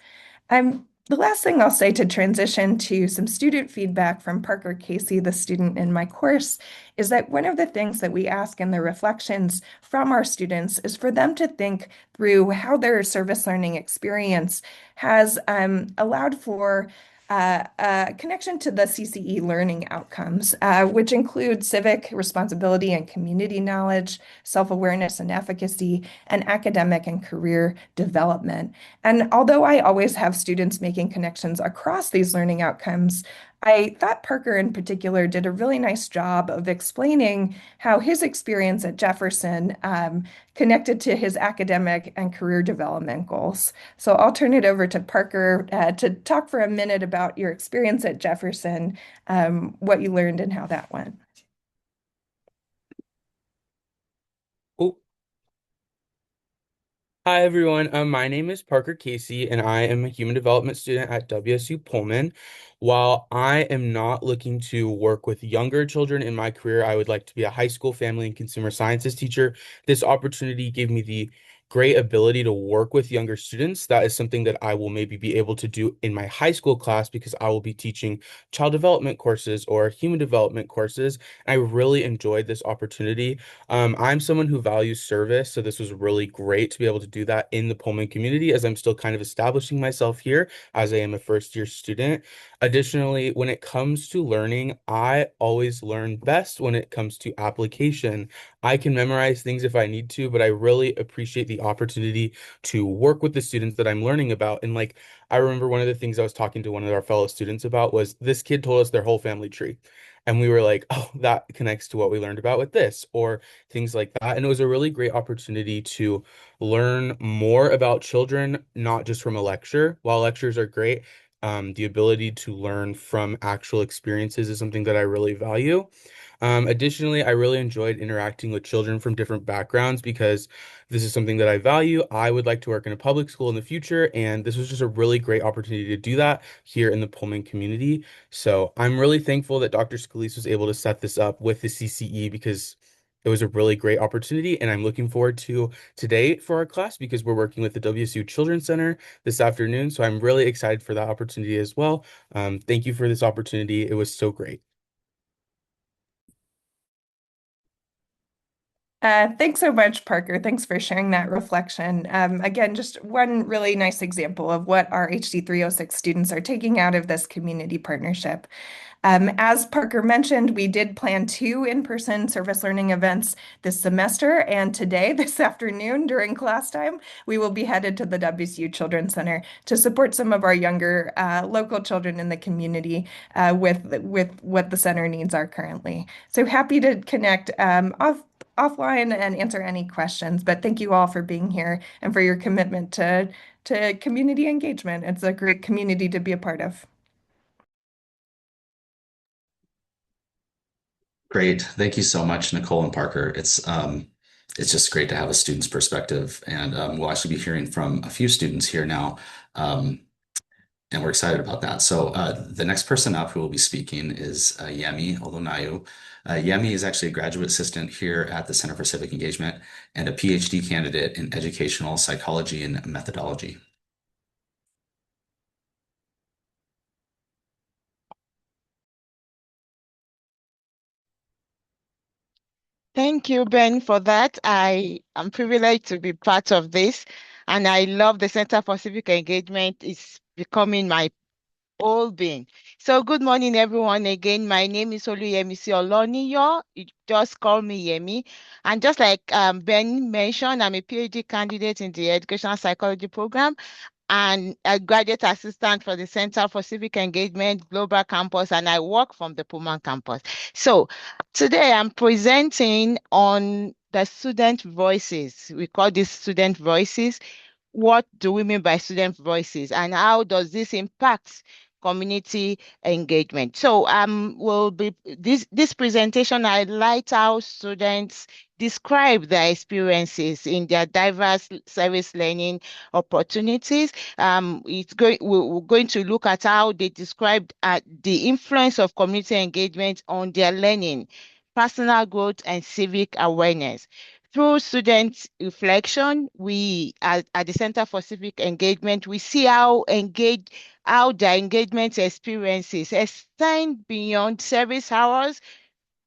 The last thing I'll say to transition to some student feedback from Parker Casey, the student in my course, is that one of the things that we ask in the reflections from our students is for them to think through how their service learning experience has allowed for a connection to the CCE learning outcomes, which include civic responsibility and community knowledge, self-awareness and efficacy, and academic and career development. And although I always have students making connections across these learning outcomes, I thought Parker in particular did a really nice job of explaining how his experience at Jefferson connected to his academic and career development goals. So I'll turn it over to Parker to talk for a minute about your experience at Jefferson, what you learned and how that went. Oh, hi everyone. My name is Parker Casey, and I am a human development student at WSU Pullman. While I am not looking to work with younger children in my career, I would like to be a high school family and consumer sciences teacher. This opportunity gave me the great ability to work with younger students. That is something that I will maybe be able to do in my high school class because I will be teaching child development courses or human development courses. I really enjoyed this opportunity. I'm someone who values service, so this was really great to be able to do that in the Pullman community as I'm still kind of establishing myself here as I am a first year student. Additionally, when it comes to learning, I always learn best when it comes to application. I can memorize things if I need to, but I really appreciate the opportunity to work with the students that I'm learning about. And like, I remember one of the things I was talking to one of our fellow students about was this kid told us their whole family tree. And we were like, oh, that connects to what we learned about with this, or things like that. And it was a really great opportunity to learn more about children, not just from a lecture. While lectures are great, the ability to learn from actual experiences is something that I really value. Additionally, I really enjoyed interacting with children from different backgrounds because this is something that I value. I would like to work in a public school in the future, and this was just a really great opportunity to do that here in the Pullman community. So I'm really thankful that Dr. Scalise was able to set this up with the CCE because it was a really great opportunity, and I'm looking forward to today for our class because we're working with the WSU Children's Center this afternoon. So I'm really excited for that opportunity as well. Thank you for this opportunity. It was so great. Thanks so much, Parker. Thanks for sharing that reflection. Again, just one really nice example of what our HD 306 students are taking out of this community partnership. As Parker mentioned, we did plan 2 in-person service learning events this semester, and today, this afternoon, during class time, we will be headed to the WSU Children's Center to support some of our younger local children in the community with what the center needs are currently. So happy to connect offline and answer any questions, but thank you all for being here and for your commitment to community engagement. It's a great community to be a part of. Great. Thank you so much, Nicole and Parker. It's just great to have a student's perspective, and we'll actually be hearing from a few students here now, and we're excited about that. So the next person up who will be speaking is Yemi Olunayu. Yemi is actually a graduate assistant here at the Center for Civic Engagement and a PhD candidate in educational psychology and methodology. Thank you, Ben, for that. I am privileged to be part of this, and I love the Center for Civic Engagement. It's becoming my whole being. So good morning, everyone. Again, my name is Oluyemisi Oloniyo. You just call me Yemi. And just like Ben mentioned, I'm a PhD candidate in the Educational Psychology program and a graduate assistant for the Center for Civic Engagement Global Campus, and I work from the Pullman campus. So today I'm presenting on the student voices. We call this student voices. What do we mean by student voices, and how does this impact community engagement? So will be this presentation highlight how students describe their experiences in their diverse service learning opportunities. We're going to look at how they described the influence of community engagement on their learning, personal growth, and civic awareness. Through student reflection, we at the Center for Civic Engagement, we see how their engagement experiences extend beyond service hours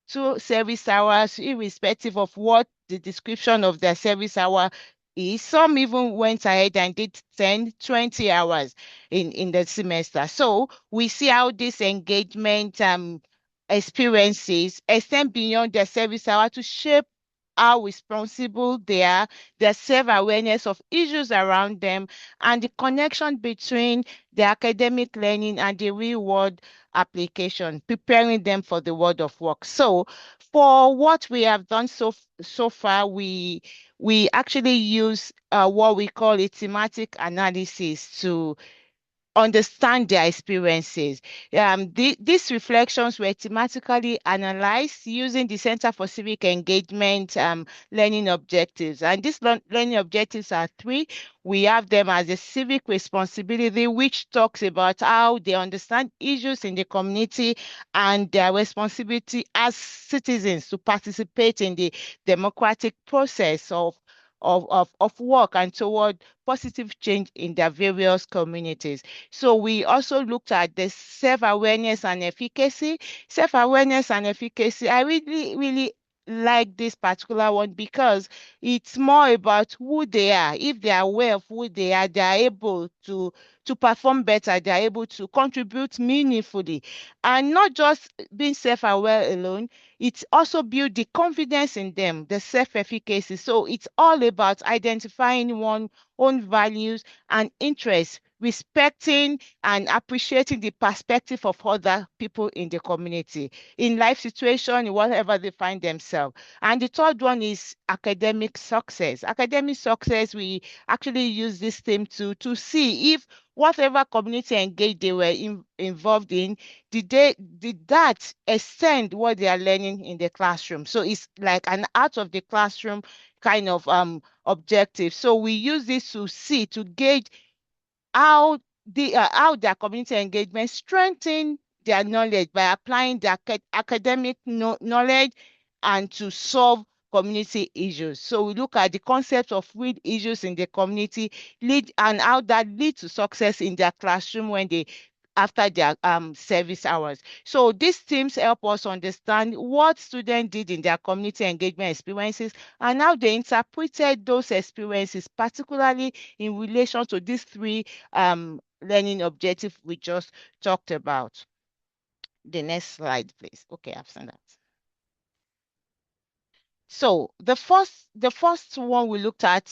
to service hours, irrespective of what the description of their service hour is. Some even went ahead and did 10, 20 hours in the semester. So we see how this engagement experiences extend beyond their service hour to shape how responsible they are, their self-awareness of issues around them, and the connection between the academic learning and the real world application, preparing them for the world of work. So for what we have done so far, we actually use what we call a thematic analysis to understand their experiences. These reflections were thematically analyzed using the Center for Civic Engagement learning objectives. And these learning objectives are three. We have them as a civic responsibility, which talks about how they understand issues in the community and their responsibility as citizens to participate in the democratic process of work and toward positive change in their various communities. So we also looked at the self-awareness and efficacy. Self-awareness and efficacy, I really, really like this particular one because it's more about who they are. If they are aware of who they are able to perform better, they are able to contribute meaningfully. And not just being self-aware alone, it's also build the confidence in them, the self-efficacy. So it's all about identifying one's own values and interests, respecting and appreciating the perspective of other people in the community, in life situation, in whatever they find themselves. And the third one is academic success. Academic success, we actually use this theme to see if whatever community engaged they were involved in, did that extend what they are learning in the classroom. So it's like an out of the classroom kind of objective. So we use this to gauge how their community engagement strengthen their knowledge by applying their academic knowledge and to solve community issues. So we look at the concept of real issues in the community lead and how that lead to success in their classroom when they after their service hours. So these teams help us understand what students did in their community engagement experiences and how they interpreted those experiences, particularly in relation to these three learning objectives we just talked about. The next slide, please. Okay, I've seen that. So the first one we looked at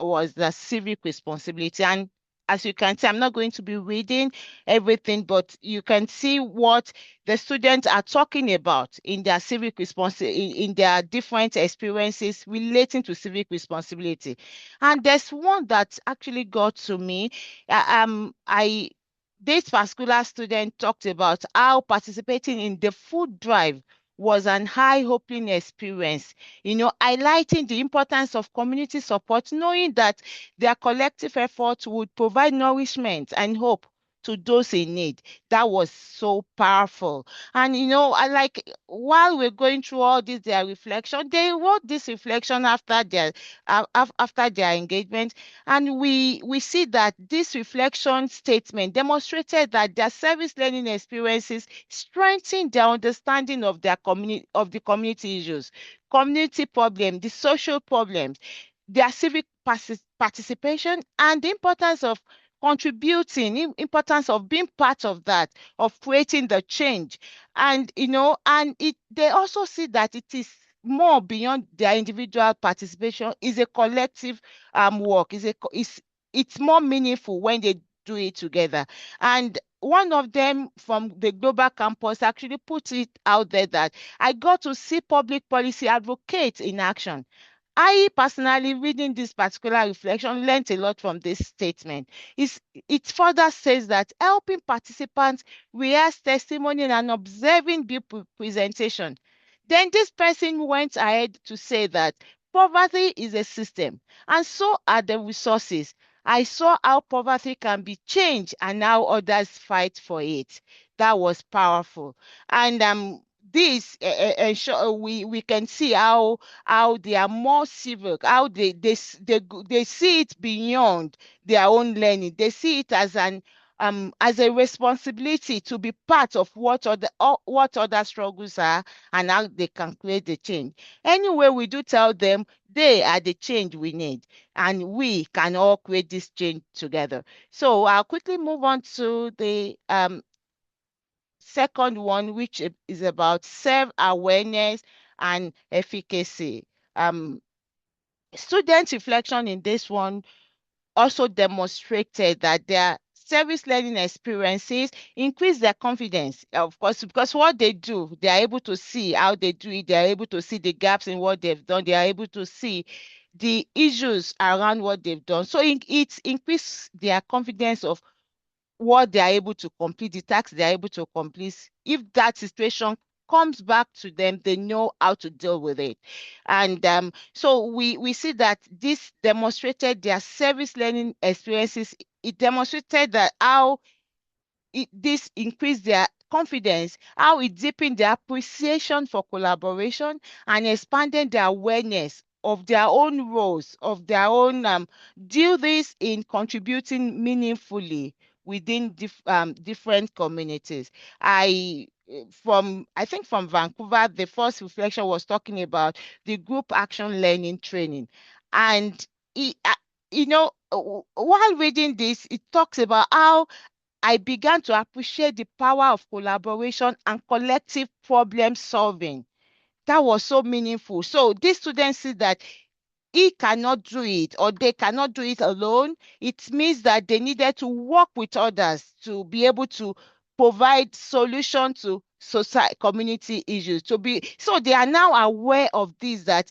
was the civic responsibility. And as you can see, I'm not going to be reading everything, but you can see what the students are talking about in their civic responsibility, in their different experiences relating to civic responsibility. And there's one that actually got to me. I This particular student talked about how participating in the food drive was an eye-opening experience, highlighting the importance of community support, knowing that their collective efforts would provide nourishment and hope to those in need. That was so powerful. And I like while we're going through all this their reflection, they wrote this reflection after their engagement, and we see that this reflection statement demonstrated that their service learning experiences strengthen their understanding of the community issues, community problems, the social problems, their civic participation, and the importance of contributing, importance of being part of that, of creating the change. And they also see that it is more beyond their individual participation, is a collective work, it's more meaningful when they do it together. And one of them from the global campus actually put it out there that I got to see public policy advocates in action. I personally, reading this particular reflection, learned a lot from this statement. It further says that helping participants rehearse testimony and observing bill presentation. Then this person went ahead to say that poverty is a system, and so are the resources. I saw how poverty can be changed and how others fight for it. That was powerful. And this ensure we can see how they are more civic, how they see it beyond their own learning. They see it as a responsibility to be part of what other struggles are, and how they can create the change. Anyway, we do tell them they are the change we need, and we can all create this change together. So I'll quickly move on to the second one, which is about self-awareness and efficacy. Um, Student reflection in this one also demonstrated that their service learning experiences increase their confidence, of course, because what they do, they are able to see how they do it, they are able to see the gaps in what they've done, they are able to see the issues around what they've done. So it increases their confidence of what they are able to complete, the tasks they are able to complete. If that situation comes back to them, they know how to deal with it. And so we see that this demonstrated their service learning experiences. It demonstrated that how this increased their confidence, how it deepened their appreciation for collaboration and expanded their awareness of their own roles, of their own do this in contributing meaningfully within different communities. I think from Vancouver, the first reflection was talking about the group action learning training. And it, while reading this, it talks about how I began to appreciate the power of collaboration and collective problem solving. That was so meaningful. So these students see that he cannot do it or they cannot do it alone. It means that they needed to work with others to be able to provide solution to society community issues. So they are now aware of this, that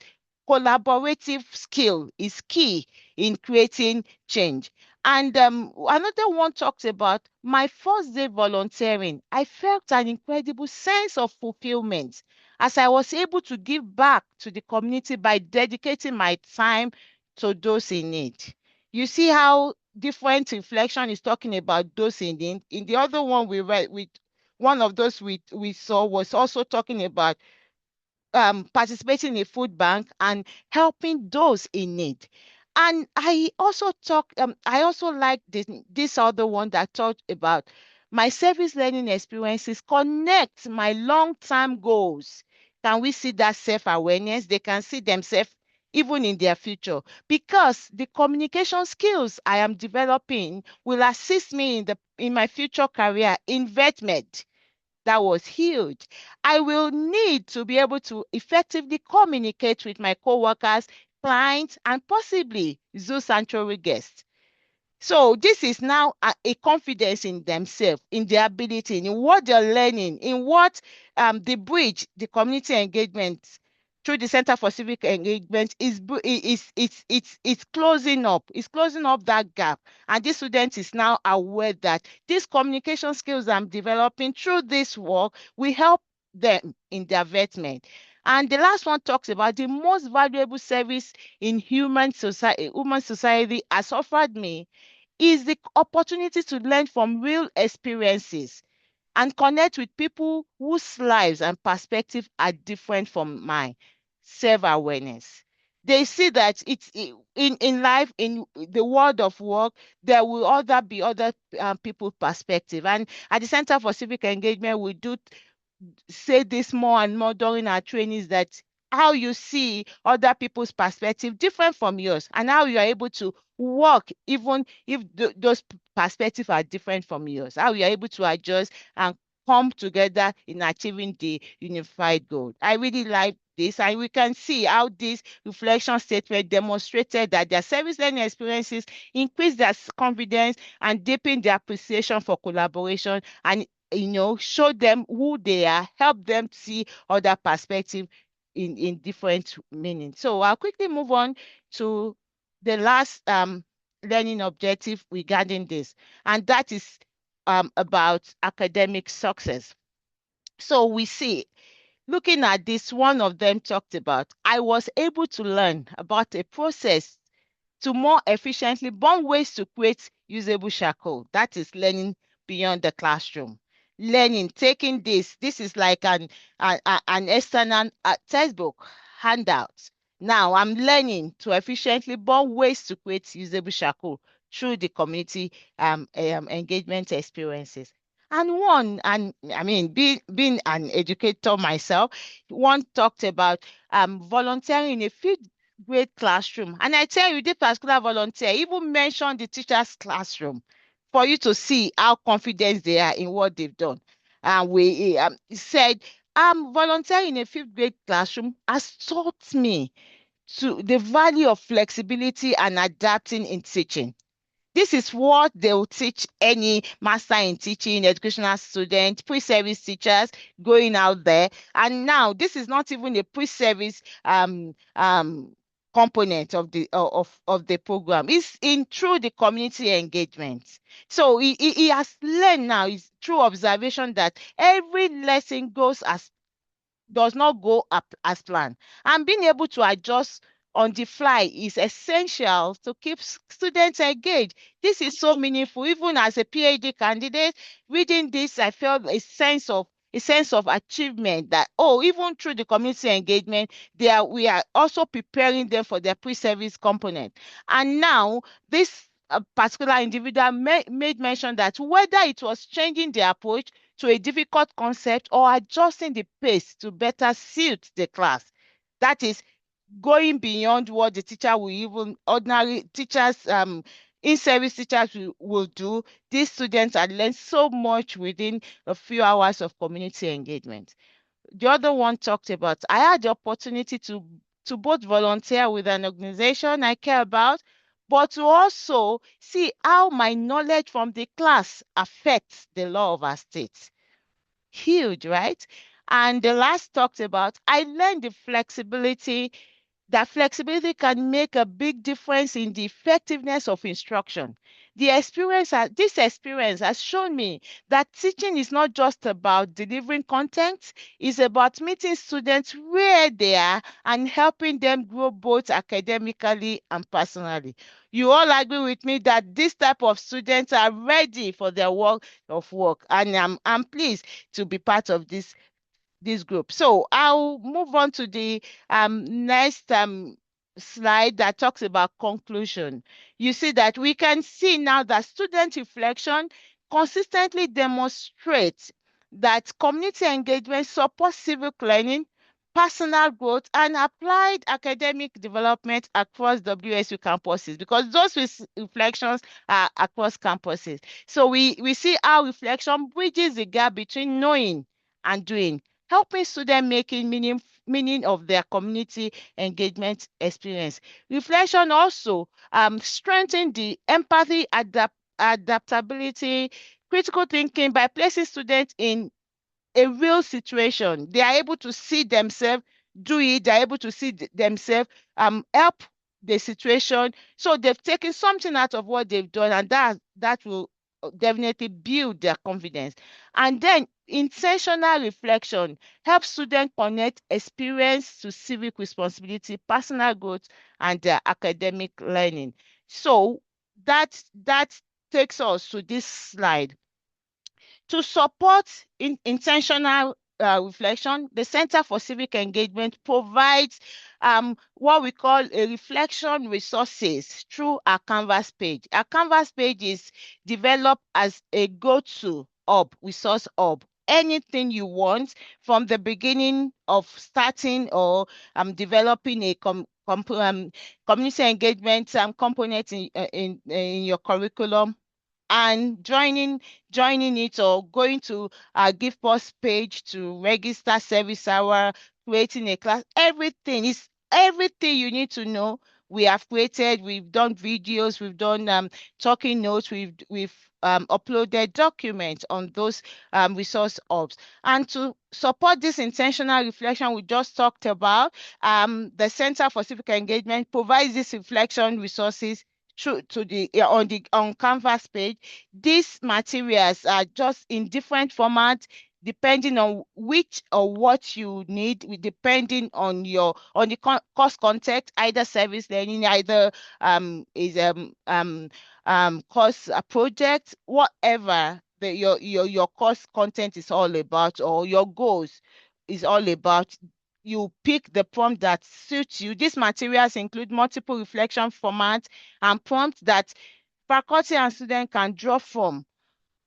collaborative skill is key in creating change. And another one talks about my first day volunteering. I felt an incredible sense of fulfillment as I was able to give back to the community by dedicating my time to those in need. You see how different reflection is talking about those in need. In the other one we read, with one of those we saw was also talking about participating in a food bank and helping those in need. And I also like this other one that talked about my service learning experiences connect my long-term goals. Can we see that self-awareness? They can see themselves even in their future, because the communication skills I am developing will assist me in my future career investment. That was huge. I will need to be able to effectively communicate with my coworkers, clients, and possibly zoo sanctuary guests. So this is now a confidence in themselves, in their ability, in what they're learning, in what the bridge, the community engagement through the Center for Civic Engagement is closing up. It's closing up that gap. And this student is now aware that these communication skills I'm developing through this work will help them in their vetment. And the last one talks about the most valuable service in human society has offered me is the opportunity to learn from real experiences and connect with people whose lives and perspectives are different from mine. Self-awareness. They see that in life, in the world of work, there will be other people's perspective. And at the Center for Civic Engagement, we do say this more and more during our trainings, that how you see other people's perspective different from yours, and how you are able to work even if those perspectives are different from yours, how you are able to adjust and come together in achieving the unified goal. I really like this, and we can see how this reflection statement demonstrated that their service learning experiences increase their confidence and deepen their appreciation for collaboration, and show them who they are, help them see other perspective in different meanings. So I'll quickly move on to the last learning objective regarding this, and that is about academic success. So we see, looking at this, one of them talked about, I was able to learn about a process to more efficiently burn waste to create usable charcoal. That is learning beyond the classroom. learning, taking this. This is like an external textbook handout. Now I'm learning to efficiently burn ways to create usable charcoal through the community engagement experiences. And I mean, being an educator myself, one talked about volunteering in a field grade classroom. And I tell you, this particular volunteer even mentioned the teacher's classroom for you to see how confident they are in what they've done. And we said, volunteering in a fifth grade classroom has taught me to the value of flexibility and adapting in teaching. This is what they will teach any master in teaching, educational student, pre-service teachers going out there. And now this is not even a pre-service component of the program. It's in through the community engagement. So he has learned now is through observation that every lesson does not go up as planned. And being able to adjust on the fly is essential to keep students engaged. This is so meaningful. Even as a PhD candidate, reading this, I felt a sense of achievement that, oh, even through the community engagement, we are also preparing them for their pre-service component. And now this particular individual made mention that whether it was changing the approach to a difficult concept or adjusting the pace to better suit the class. That is going beyond what the teacher will even ordinary teachers, in-service teachers will do. These students had learned so much within a few hours of community engagement. The other one talked about, I had the opportunity to both volunteer with an organization I care about, but to also see how my knowledge from the class affects the law of our state. Huge, right? And the last talked about, I learned the flexibility that flexibility can make a big difference in the effectiveness of instruction. This experience has shown me that teaching is not just about delivering content, it's about meeting students where they are and helping them grow both academically and personally. You all agree with me that this type of students are ready for their work, and I'm pleased to be part of this group. So I'll move on to the next slide that talks about conclusion. You see that we can see now that student reflection consistently demonstrates that community engagement supports civic learning, personal growth, and applied academic development across WSU campuses, because those reflections are across campuses. So we see how reflection bridges the gap between knowing and doing, helping students making meaning of their community engagement experience. Reflection also strengthen the empathy, adaptability, critical thinking by placing students in a real situation. They are able to see themselves do it. They're able to see themselves help the situation. So they've taken something out of what they've done, and that will definitely build their confidence. And then intentional reflection helps students connect experience to civic responsibility, personal growth, and their academic learning. So that takes us to this slide. To support intentional reflection, the Center for Civic Engagement provides what we call a reflection resources through our Canvas page. Our Canvas page is developed as a go-to resource hub. Anything you want from the beginning of starting or developing a community engagement component in your curriculum, and joining it or going to our Give Post page to register service hour, creating a class, everything you need to know. We have created, we've done videos, we've done talking notes, we've uploaded documents on those resource hubs. And to support this intentional reflection we just talked about, the Center for Civic Engagement provides these reflection resources to the on Canvas page. These materials are just in different formats depending on which or what you need, depending on the course context, either service learning, either course project, whatever your course content is all about, or your goals is all about, you pick the prompt that suits you. These materials include multiple reflection formats and prompts that faculty and students can draw from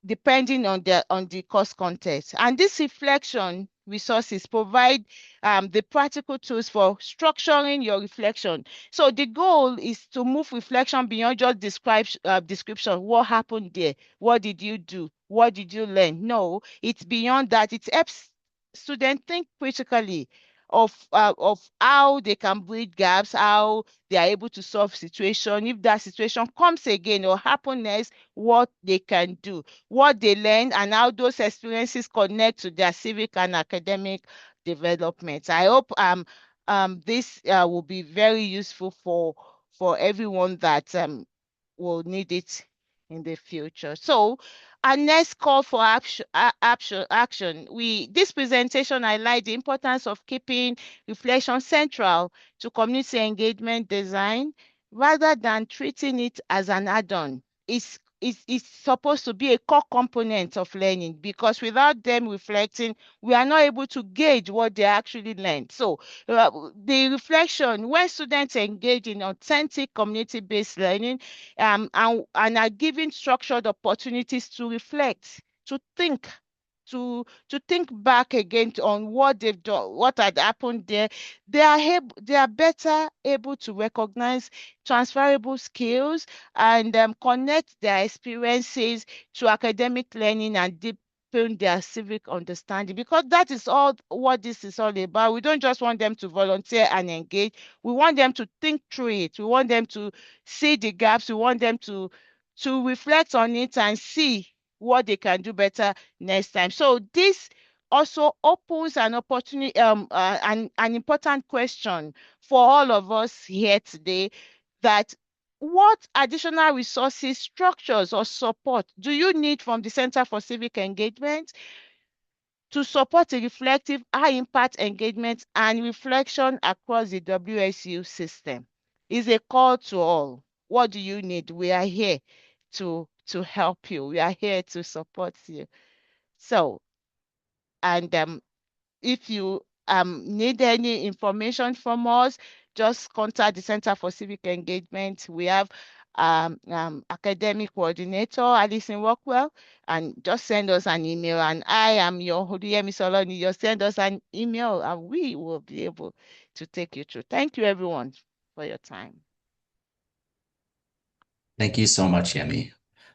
depending on the course content. And this reflection resources provide the practical tools for structuring your reflection. So the goal is to move reflection beyond just description. What happened there? What did you do? What did you learn? No, it's beyond that. It helps students think critically of how they can bridge gaps, how they are able to solve situation. If that situation comes again or happen next, what they can do, what they learn, and how those experiences connect to their civic and academic development. I hope this will be very useful for everyone that will need it in the future. So our next call for action. This presentation highlights the importance of keeping reflection central to community engagement design rather than treating it as an add-on. It's supposed to be a core component of learning, because without them reflecting, we are not able to gauge what they actually learned. So the reflection, when students engage in authentic community-based learning and are given structured opportunities to reflect, to think, to think back again on what they've done, what had happened there, they are better able to recognize transferable skills and connect their experiences to academic learning and deepen their civic understanding, because that is all what this is all about. We don't just want them to volunteer and engage. We want them to think through it. We want them to see the gaps. We want them to reflect on it and see what they can do better next time. So this also opens an opportunity, an important question for all of us here today, that what additional resources, structures, or support do you need from the Center for Civic Engagement to support a reflective, high-impact engagement and reflection across the WSU system? It's a call to all. What do you need? We are here to help you. We are here to support you. So, and if you need any information from us, just contact the Center for Civic Engagement. We have academic coordinator, Alison Rockwell, and just send us an email. And I am your Hodiyemi Soloni. Just send us an email and we will be able to take you through. Thank you, everyone, for your time. Thank you so much, Yemi.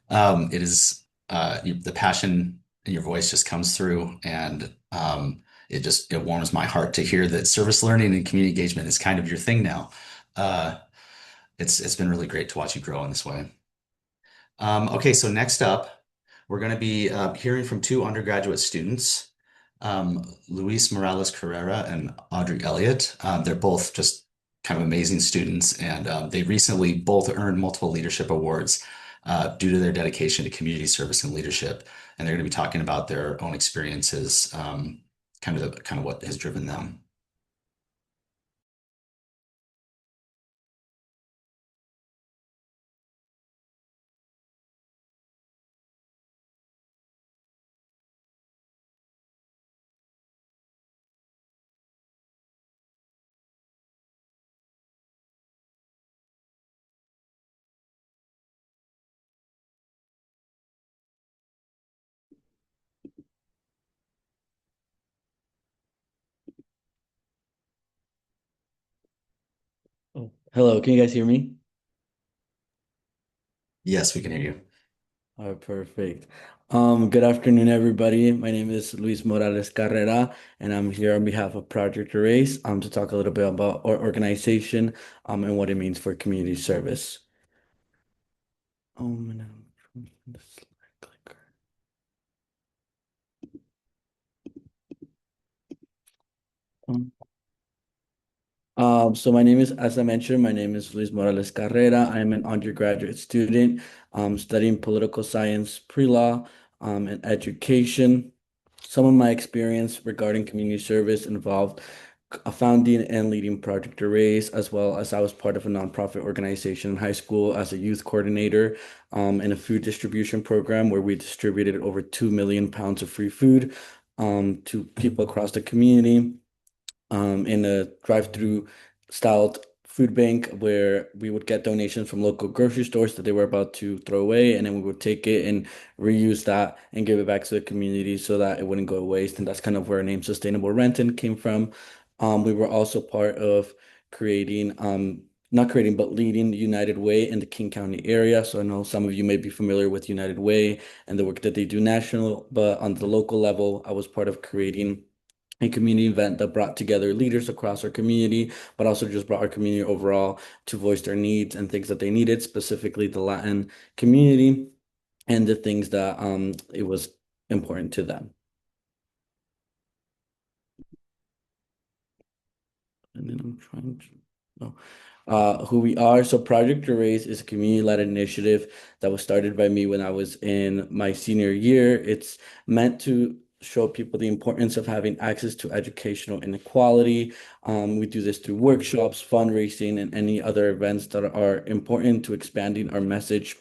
It is the passion in your voice just comes through, and it warms my heart to hear that service learning and community engagement is kind of your thing now. It's been really great to watch you grow in this way. Okay, so next up, we're going to be hearing from two undergraduate students, Luis Morales Carrera and Audrey Elliott. They're both just kind of amazing students, and they recently both earned multiple leadership awards due to their dedication to community service and leadership. And they're going to be talking about their own experiences, kind of what has driven them. Oh, hello, can you guys hear me? Yes, we can hear you. All right, perfect. Good afternoon, everybody. My name is Luis Morales Carrera, and I'm here on behalf of Project Erase to talk a little bit about our organization and what it means for community service. And I'm the slide clicker. So my name is, as I mentioned, my name is Luis Morales Carrera. I'm an undergraduate student studying political science, pre-law, and education. Some of my experience regarding community service involved founding and leading Project Erase, as well as I was part of a nonprofit organization in high school as a youth coordinator in a food distribution program where we distributed over 2 million pounds of free food to people across the community in a drive-through styled food bank where we would get donations from local grocery stores that they were about to throw away, and then we would take it and reuse that and give it back to the community so that it wouldn't go to waste. And that's kind of where our name Sustainable Renton came from. We were also part of creating not creating, but leading United Way in the King County area. So I know some of you may be familiar with United Way and the work that they do national, but on the local level, I was part of creating a community event that brought together leaders across our community, but also just brought our community overall to voice their needs and things that they needed, specifically the Latin community and the things that it was important to them. And then I'm trying to who we are. So Project Erase is a community-led initiative that was started by me when I was in my senior year. It's meant to show people the importance of having access to educational inequality. We do this through workshops, fundraising, and any other events that are important to expanding our message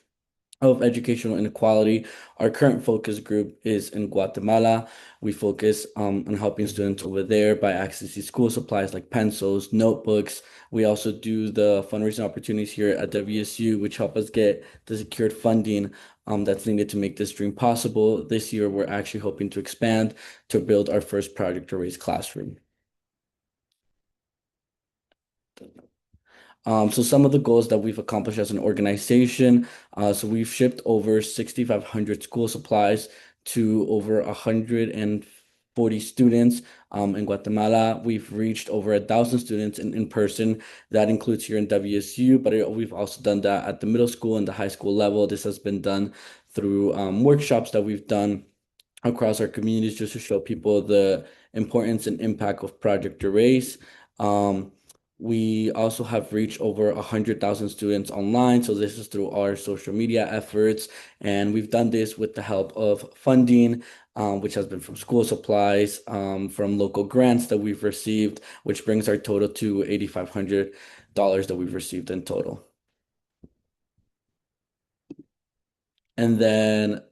of educational inequality. Our current focus group is in Guatemala. We focus on helping students over there by accessing school supplies like pencils, notebooks. We also do the fundraising opportunities here at WSU, which help us get the secured funding that's needed to make this dream possible. This year, we're actually hoping to expand to build our first Project Erase classroom. So some of the goals that we've accomplished as an organization, so we've shipped over 6,500 school supplies to over 140 students in Guatemala. We've reached over 1,000 students in person. That includes here in WSU, but we've also done that at the middle school and the high school level. This has been done through workshops that we've done across our communities just to show people the importance and impact of Project Erase. We also have reached over 100,000 students online. So this is through our social media efforts. And we've done this with the help of funding, which has been from school supplies, from local grants that we've received, which brings our total to $8,500 that we've received in total. And then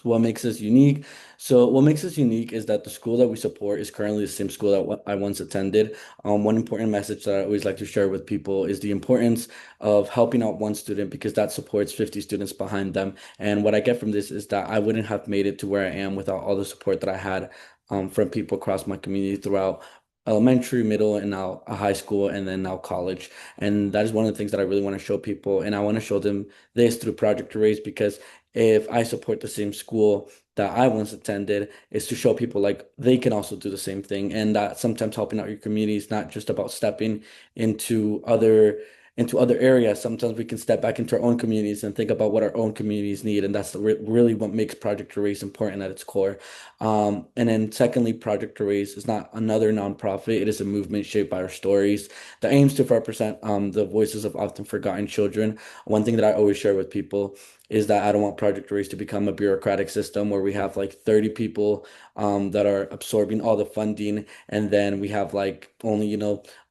what makes us unique? So what makes us unique is that the school that we support is currently the same school that I once attended. One important message that I always like to share with people is the importance of helping out one student because that supports 50 students behind them. And what I get from this is that I wouldn't have made it to where I am without all the support that I had from people across my community throughout elementary, middle, and now high school, and then now college. And that is one of the things that I really want to show people. And I want to show them this through Project Erase because if I support the same school that I once attended, is to show people like they can also do the same thing. And that sometimes helping out your community is not just about stepping into other areas. Sometimes we can step back into our own communities and think about what our own communities need. And that's really what makes Project Erase important at its core. And then secondly, Project Erase is not another nonprofit. It is a movement shaped by our stories that aims to represent the voices of often forgotten children. One thing that I always share with people is that I don't want Project Erase to become a bureaucratic system where we have like 30 people that are absorbing all the funding, and then we have like only,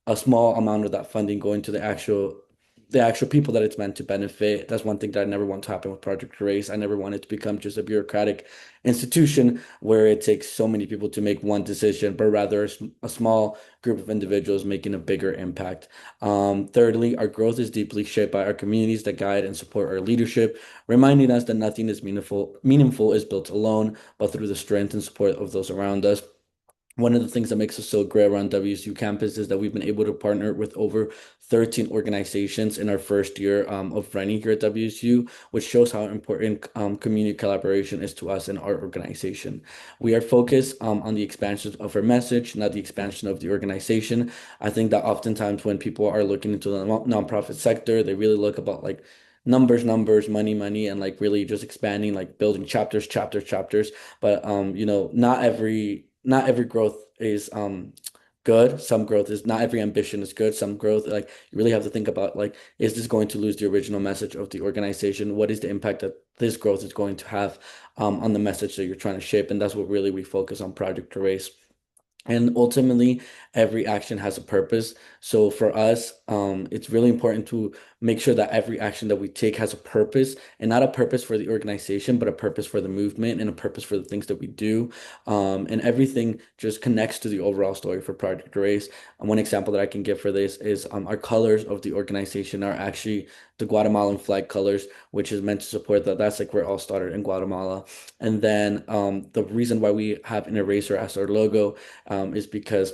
a small amount of that funding going to the actual people that it's meant to benefit. That's one thing that I never want to happen with Project Erase. I never want it to become just a bureaucratic institution where it takes so many people to make one decision, but rather a small group of individuals making a bigger impact. Thirdly, our growth is deeply shaped by our communities that guide and support our leadership, reminding us that nothing is meaningful is built alone, but through the strength and support of those around us. One of the things that makes us so great around WSU campus is that we've been able to partner with over 13 organizations in our first year of running here at WSU, which shows how important community collaboration is to us and our organization. We are focused on the expansion of our message, not the expansion of the organization. I think that oftentimes when people are looking into the nonprofit sector, they really look about like numbers, money, and like really just expanding, like building chapters. But not every growth is good. Some growth is not every ambition is good. Some growth, like you really have to think about like, is this going to lose the original message of the organization? What is the impact that this growth is going to have on the message that you're trying to shape? And that's what really we focus on Project Erase. And ultimately, every action has a purpose. So for us, it's really important to make sure that every action that we take has a purpose, and not a purpose for the organization, but a purpose for the movement and a purpose for the things that we do. And everything just connects to the overall story for Project Erase. And one example that I can give for this is our colors of the organization are actually the Guatemalan flag colors, which is meant to support that. That's like where it all started in Guatemala. And then the reason why we have an eraser as our logo is because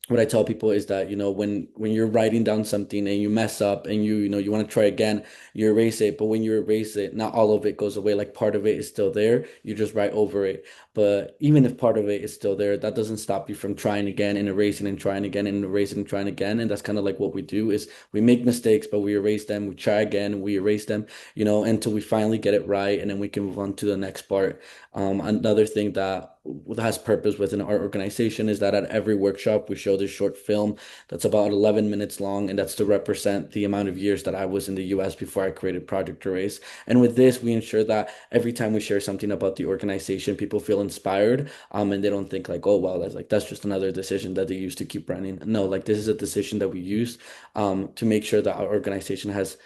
what I tell people is that, when you're writing down something and you mess up and you want to try again, you erase it. But when you erase it, not all of it goes away. Like part of it is still there. You just write over it. But even if part of it is still there, that doesn't stop you from trying again and erasing and trying again and erasing and trying again. And that's kind of like what we do is we make mistakes, but we erase them. We try again, we erase them, until we finally get it right. And then we can move on to the next part. Another thing that has purpose within our organization is that at every workshop we show this short film that's about 11 minutes long, and that's to represent the amount of years that I was in the US before I created Project Erase. And with this, we ensure that every time we share something about the organization, people feel inspired, and they don't think like, oh well, that's just another decision that they use to keep running. No, like this is a decision that we use to make sure that our organization has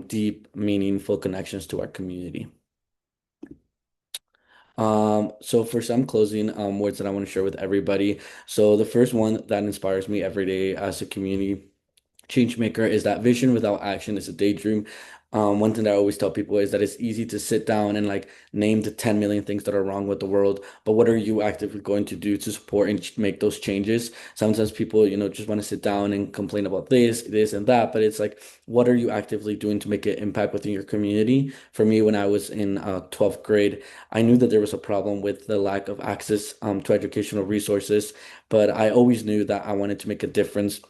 deep, meaningful connections to our community. So for some closing words that I want to share with everybody. So the first one that inspires me every day as a community change maker is that vision without action is a daydream. One thing that I always tell people is that it's easy to sit down and like name the 10 million things that are wrong with the world, but what are you actively going to do to support and make those changes? Sometimes people, just want to sit down and complain about this, and that, but it's like, what are you actively doing to make an impact within your community? For me, when I was in 12th grade, I knew that there was a problem with the lack of access to educational resources, but I always knew that I wanted to make a difference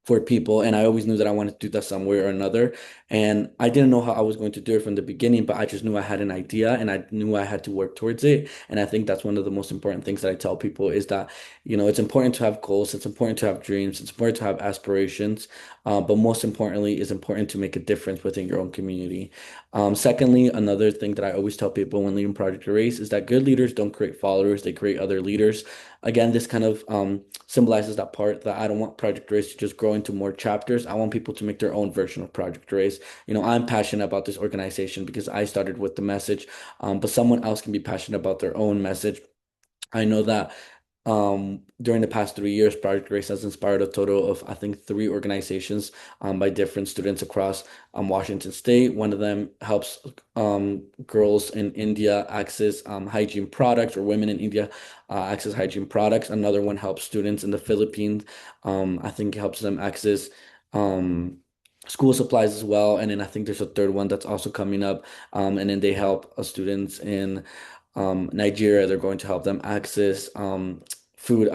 for people, and I always knew that I wanted to do that some way or another, and I didn't know how I was going to do it from the beginning, but I just knew I had an idea and I knew I had to work towards it. And I think that's one of the most important things that I tell people is that it's important to have goals, it's important to have dreams, it's important to have aspirations, but most importantly, it's important to make a difference within your own community. Secondly, another thing that I always tell people when leading Project Erase is that good leaders don't create followers, they create other leaders. Again, this kind of symbolizes that part that I don't want Project Erase to just grow into more chapters. I want people to make their own version of Project Erase. I'm passionate about this organization because I started with the message, but someone else can be passionate about their own message. I know that during the past 3 years, Project Grace has inspired a total of, I think, 3 organizations by different students across Washington State. One of them helps girls in India access hygiene products, or women in India access hygiene products. Another one helps students in the Philippines. I think it helps them access school supplies as well. And then I think there's a third one that's also coming up. And then they help students in Nigeria. They're going to help them access food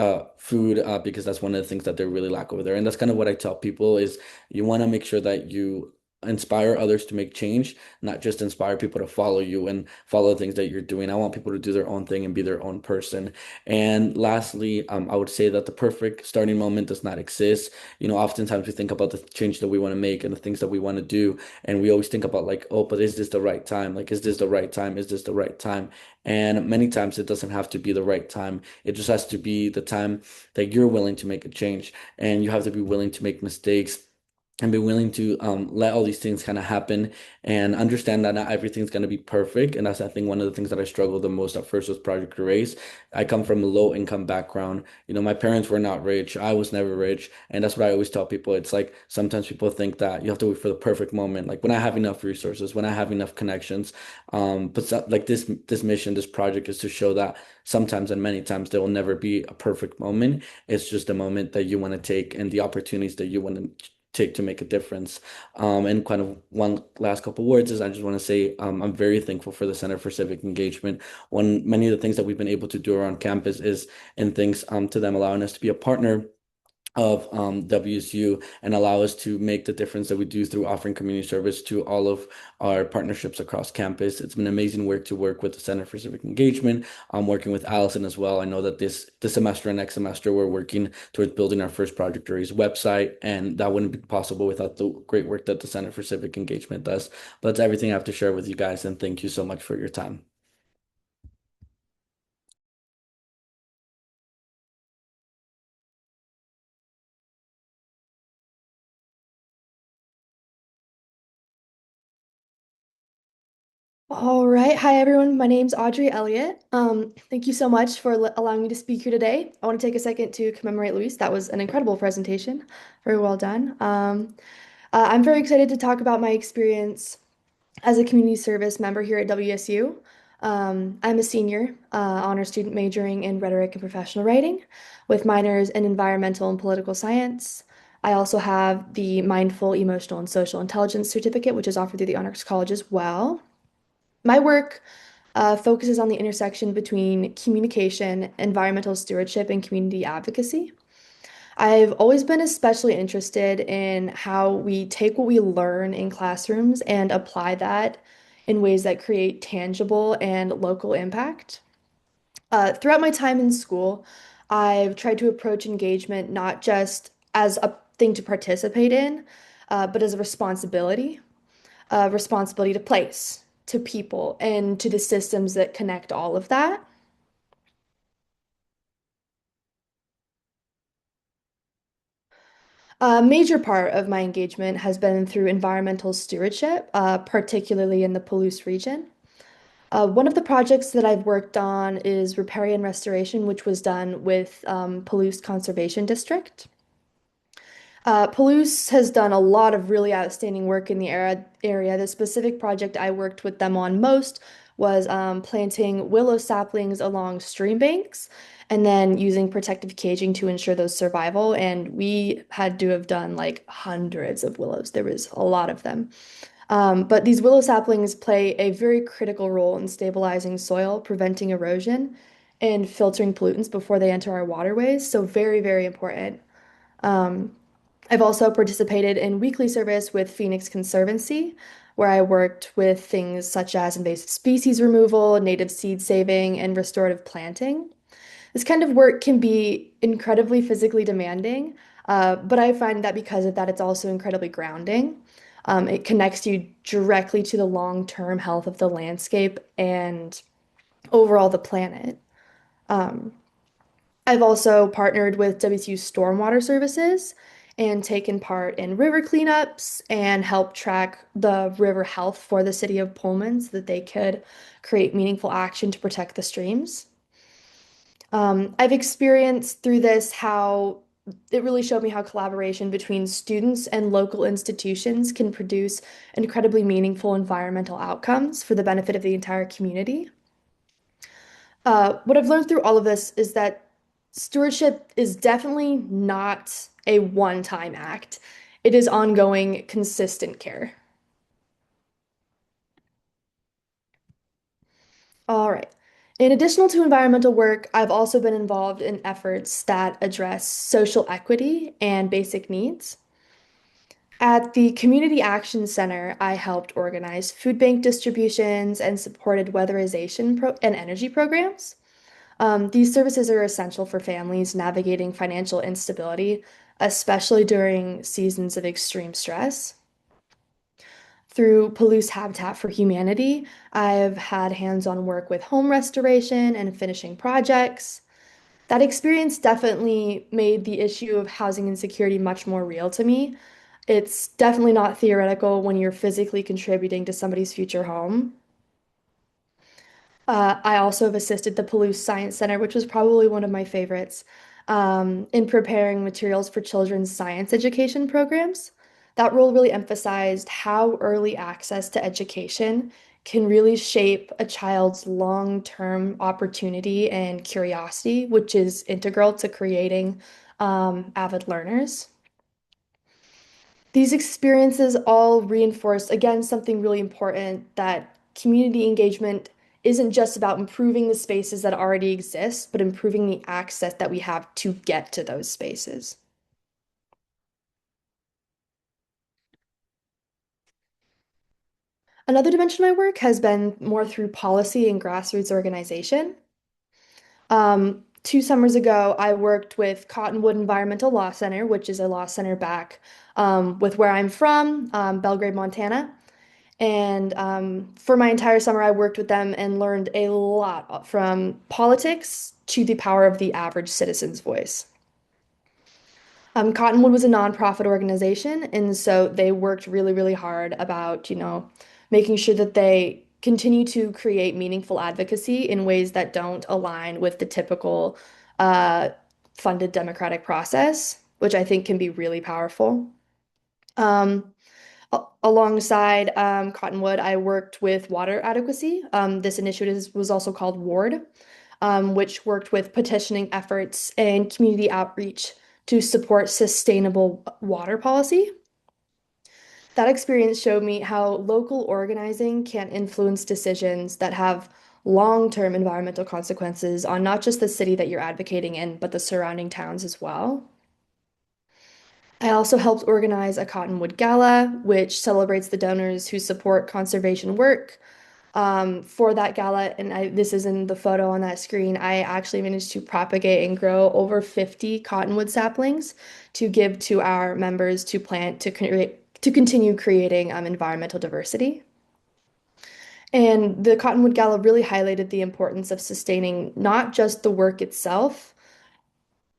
because that's one of the things that they really lack over there. And that's kind of what I tell people is you want to make sure that you inspire others to make change, not just inspire people to follow you and follow the things that you're doing. I want people to do their own thing and be their own person. And lastly, I would say that the perfect starting moment does not exist. Oftentimes we think about the change that we want to make and the things that we want to do, and we always think about like, oh, but is this the right time? Like, is this the right time? Is this the right time? And many times it doesn't have to be the right time. It just has to be the time that you're willing to make a change, and you have to be willing to make mistakes and be willing to let all these things kind of happen and understand that not everything's going to be perfect. And that's, I think, one of the things that I struggled the most at first with Project Erase. I come from a low income background. My parents were not rich. I was never rich. And that's what I always tell people. It's like sometimes people think that you have to wait for the perfect moment, like when I have enough resources, when I have enough connections. Like this mission, this project is to show that sometimes and many times there will never be a perfect moment. It's just a moment that you want to take and the opportunities that you want to take to make a difference. And kind of one last couple words is I just want to say I'm very thankful for the Center for Civic Engagement. Many of the things that we've been able to do around campus is and thanks to them allowing us to be a partner of WSU and allow us to make the difference that we do through offering community service to all of our partnerships across campus. It's been amazing work to work with the Center for Civic Engagement. I'm working with Allison as well. I know that this semester and next semester we're working towards building our first Project Erase website, and that wouldn't be possible without the great work that the Center for Civic Engagement does. But that's everything I have to share with you guys, and thank you so much for your time. All right. Hi, everyone. My name's Audrey Elliott. Thank you so much for allowing me to speak here today. I want to take a second to commemorate Luis. That was an incredible presentation. Very well done. I'm very excited to talk about my experience as a community service member here at WSU. I'm a senior honor student majoring in rhetoric and professional writing with minors in environmental and political science. I also have the Mindful, Emotional, and Social Intelligence certificate, which is offered through the Honors College as well. My work focuses on the intersection between communication, environmental stewardship, and community advocacy. I've always been especially interested in how we take what we learn in classrooms and apply that in ways that create tangible and local impact. Throughout my time in school, I've tried to approach engagement not just as a thing to participate in, but as a responsibility to place, to people, and to the systems that connect all of that. A major part of my engagement has been through environmental stewardship, particularly in the Palouse region. One of the projects that I've worked on is riparian restoration, which was done with Palouse Conservation District. Palouse has done a lot of really outstanding work in the area. The specific project I worked with them on most was planting willow saplings along stream banks and then using protective caging to ensure those survival. And we had to have done like hundreds of willows. There was a lot of them. But these willow saplings play a very critical role in stabilizing soil, preventing erosion, and filtering pollutants before they enter our waterways. So very, very important. Um, I've also participated in weekly service with Phoenix Conservancy, where I worked with things such as invasive species removal, native seed saving, and restorative planting. This kind of work can be incredibly physically demanding, but I find that because of that, it's also incredibly grounding. It connects you directly to the long-term health of the landscape and overall the planet. Um, I've also partnered with WSU Stormwater Services and taken part in river cleanups and helped track the river health for the city of Pullman so that they could create meaningful action to protect the streams. I've experienced through this how it really showed me how collaboration between students and local institutions can produce incredibly meaningful environmental outcomes for the benefit of the entire community. What I've learned through all of this is that stewardship is definitely not a one-time act. It is ongoing, consistent care. All right. In addition to environmental work, I've also been involved in efforts that address social equity and basic needs. At the Community Action Center, I helped organize food bank distributions and supported weatherization and energy programs. These services are essential for families navigating financial instability, especially during seasons of extreme stress. Through Palouse Habitat for Humanity, I've had hands-on work with home restoration and finishing projects. That experience definitely made the issue of housing insecurity much more real to me. It's definitely not theoretical when you're physically contributing to somebody's future home. I also have assisted the Palouse Science Center, which was probably one of my favorites, in preparing materials for children's science education programs. That role really emphasized how early access to education can really shape a child's long-term opportunity and curiosity, which is integral to creating avid learners. These experiences all reinforce, again, something really important that community engagement isn't just about improving the spaces that already exist, but improving the access that we have to get to those spaces. Another dimension of my work has been more through policy and grassroots organization. 2 summers ago, I worked with Cottonwood Environmental Law Center, which is a law center back with where I'm from, Belgrade, Montana. And for my entire summer, I worked with them and learned a lot from politics to the power of the average citizen's voice. Cottonwood was a nonprofit organization, and so they worked really, really hard about, making sure that they continue to create meaningful advocacy in ways that don't align with the typical uh, funded democratic process, which I think can be really powerful. Um, Alongside Cottonwood, I worked with water adequacy. This initiative was also called WARD, which worked with petitioning efforts and community outreach to support sustainable water policy. That experience showed me how local organizing can influence decisions that have long-term environmental consequences on not just the city that you're advocating in, but the surrounding towns as well. I also helped organize a Cottonwood Gala, which celebrates the donors who support conservation work. For that gala, and this is in the photo on that screen, I actually managed to propagate and grow over 50 cottonwood saplings to give to our members to plant to continue creating environmental diversity. And the Cottonwood Gala really highlighted the importance of sustaining not just the work itself,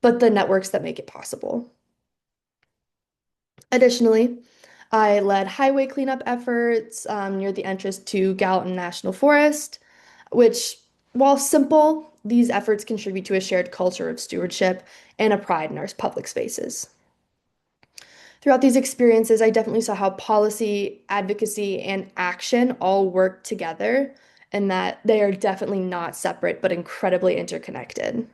but the networks that make it possible. Additionally, I led highway cleanup efforts near the entrance to Gallatin National Forest, which, while simple, these efforts contribute to a shared culture of stewardship and a pride in our public spaces. Throughout these experiences, I definitely saw how policy, advocacy, and action all work together, and that they are definitely not separate but incredibly interconnected.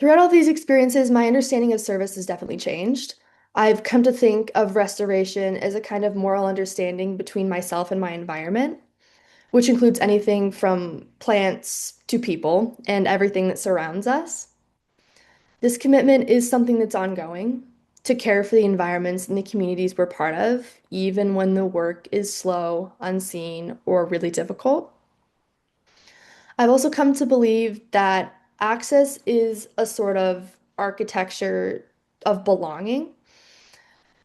Throughout all these experiences, my understanding of service has definitely changed. I've come to think of restoration as a kind of moral understanding between myself and my environment, which includes anything from plants to people and everything that surrounds us. This commitment is something that's ongoing to care for the environments and the communities we're part of, even when the work is slow, unseen, or really difficult. I've also come to believe that access is a sort of architecture of belonging,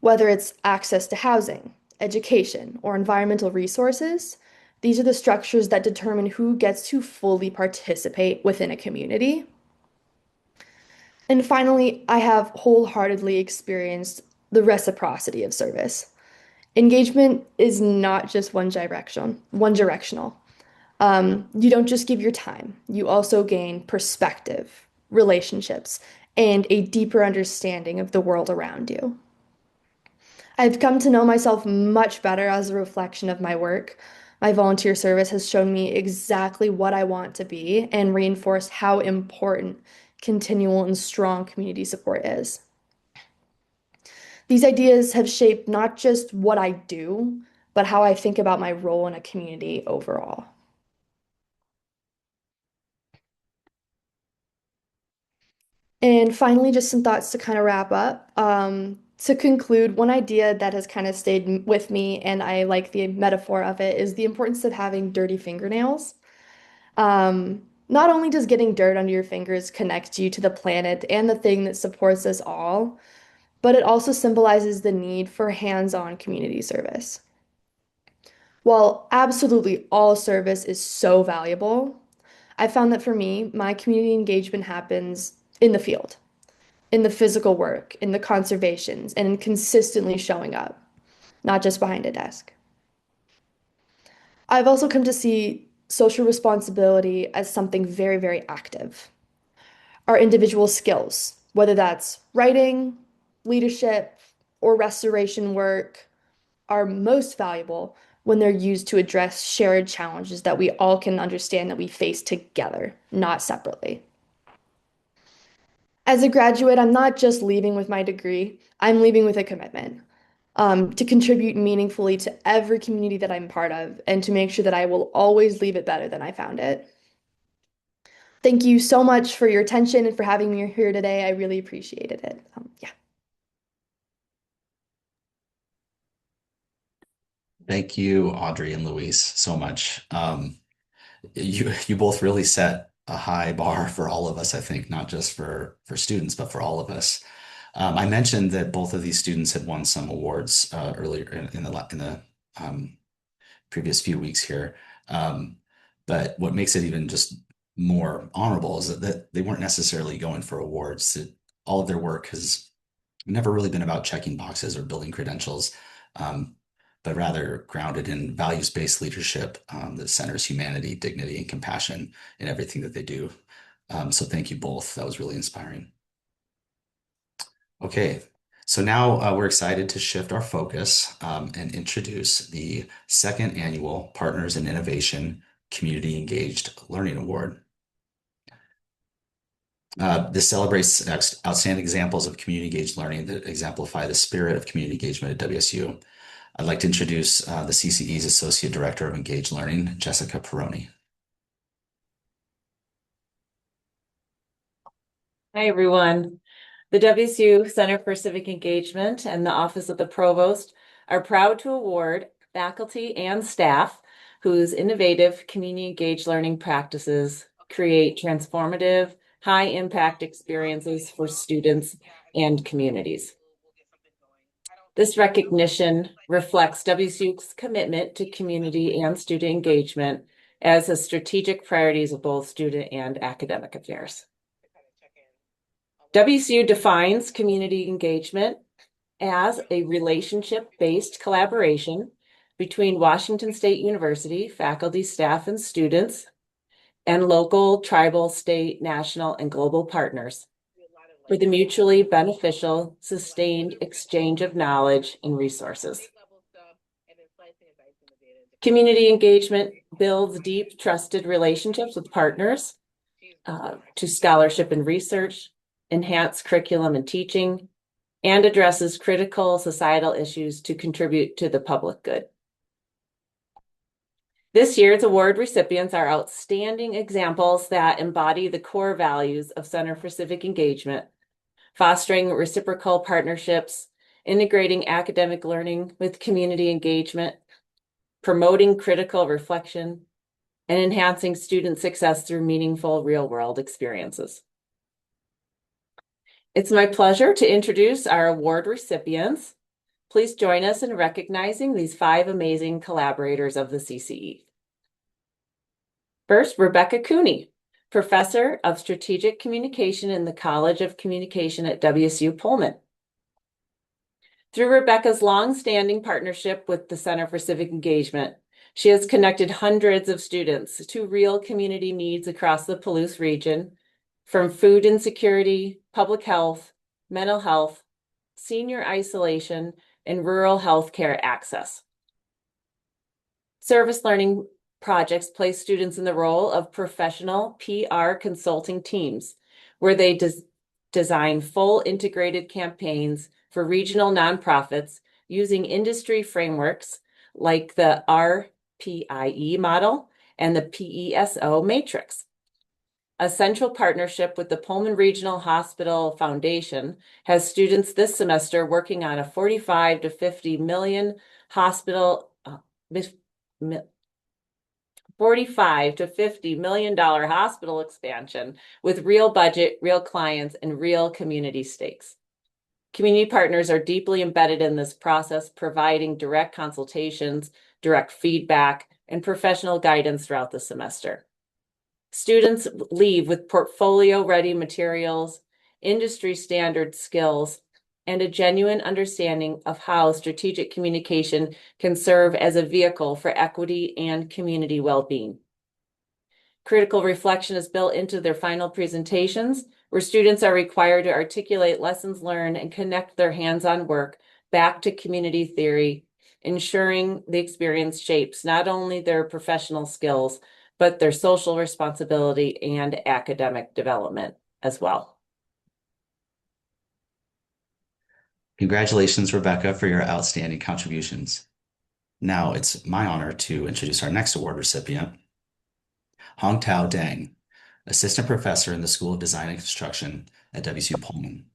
whether it's access to housing, education, or environmental resources. These are the structures that determine who gets to fully participate within a community. And finally, I have wholeheartedly experienced the reciprocity of service. Engagement is not just one directional. You don't just give your time, you also gain perspective, relationships, and a deeper understanding of the world around you. I've come to know myself much better as a reflection of my work. My volunteer service has shown me exactly what I want to be and reinforced how important continual and strong community support is. These ideas have shaped not just what I do, but how I think about my role in a community overall. And finally, just some thoughts to kind of wrap up. To conclude, one idea that has kind of stayed with me, and I like the metaphor of it, is the importance of having dirty fingernails. Not only does getting dirt under your fingers connect you to the planet and the thing that supports us all, but it also symbolizes the need for hands-on community service. While absolutely all service is so valuable, I found that for me, my community engagement happens in the field, in the physical work, in the conservations, and in consistently showing up, not just behind a desk. I've also come to see social responsibility as something very, very active. Our individual skills, whether that's writing, leadership, or restoration work, are most valuable when they're used to address shared challenges that we all can understand that we face together, not separately. As a graduate, I'm not just leaving with my degree, I'm leaving with a commitment to contribute meaningfully to every community that I'm part of and to make sure that I will always leave it better than I found it. Thank you so much for your attention and for having me here today. I really appreciated it. Yeah. Thank you, Audrey and Louise, so much. You both really set a high bar for all of us, I think, not just for students, but for all of us. I mentioned that both of these students had won some awards earlier in the previous few weeks here. But what makes it even just more honorable is that they weren't necessarily going for awards. All of their work has never really been about checking boxes or building credentials. but rather grounded in values-based leadership that centers humanity, dignity, and compassion in everything that they do. So thank you both. That was really inspiring. Okay, so now we're excited to shift our focus and introduce the second annual Partners in Innovation Community Engaged Learning Award. This celebrates outstanding examples of community engaged learning that exemplify the spirit of community engagement at WSU. I'd like to introduce the CCE's Associate Director of Engaged Learning, Jessica Peroni. Hi, everyone. The WSU Center for Civic Engagement and the Office of the Provost are proud to award faculty and staff whose innovative community engaged learning practices create transformative, high-impact experiences for students and communities. This recognition reflects WSU's commitment to community and student engagement as a strategic priorities of both student and academic affairs. WSU defines community engagement as a relationship-based collaboration between Washington State University, faculty, staff, and students, and local, tribal, state, national, and global partners for the mutually beneficial, sustained exchange of knowledge and resources. Community engagement builds deep, trusted relationships with partners to scholarship and research, enhance curriculum and teaching, and addresses critical societal issues to contribute to the public good. This year's award recipients are outstanding examples that embody the core values of Center for Civic Engagement, fostering reciprocal partnerships, integrating academic learning with community engagement, promoting critical reflection, and enhancing student success through meaningful real-world experiences. It's my pleasure to introduce our award recipients. Please join us in recognizing these 5 amazing collaborators of the CCE. First, Rebecca Cooney, Professor of Strategic Communication in the College of Communication at WSU Pullman. Through Rebecca's long-standing partnership with the Center for Civic Engagement, she has connected hundreds of students to real community needs across the Palouse region, from food insecurity, public health, mental health, senior isolation, and rural healthcare access. Service learning projects place students in the role of professional PR consulting teams, where they design full integrated campaigns for regional nonprofits using industry frameworks like the RPIE model and the PESO matrix. A central partnership with the Pullman Regional Hospital Foundation has students this semester working on a $45 to $50 million $45 to $50 million hospital expansion with real budget, real clients, and real community stakes. Community partners are deeply embedded in this process, providing direct consultations, direct feedback, and professional guidance throughout the semester. Students leave with portfolio-ready materials, industry standard skills, and a genuine understanding of how strategic communication can serve as a vehicle for equity and community well-being. Critical reflection is built into their final presentations, where students are required to articulate lessons learned and connect their hands-on work back to community theory, ensuring the experience shapes not only their professional skills, but their social responsibility and academic development as well. Congratulations, Rebecca, for your outstanding contributions. Now it's my honor to introduce our next award recipient, Hong Tao Deng, Assistant Professor in the School of Design and Construction at WSU Pullman.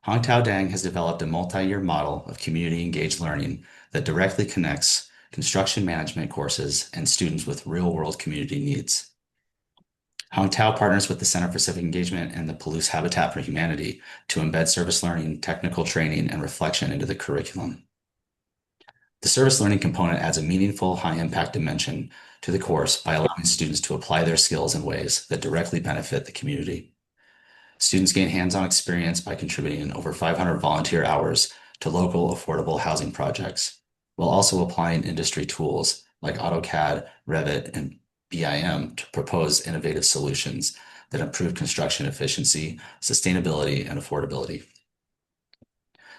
Hong Tao Deng has developed a multi-year model of community-engaged learning that directly connects construction management courses and students with real-world community needs. Hong Tao partners with the Center for Civic Engagement and the Palouse Habitat for Humanity to embed service learning, technical training, and reflection into the curriculum. The service learning component adds a meaningful, high-impact dimension to the course by allowing students to apply their skills in ways that directly benefit the community. Students gain hands-on experience by contributing over 500 volunteer hours to local affordable housing projects, while also applying industry tools like AutoCAD, Revit, and BIM to propose innovative solutions that improve construction efficiency, sustainability, and affordability.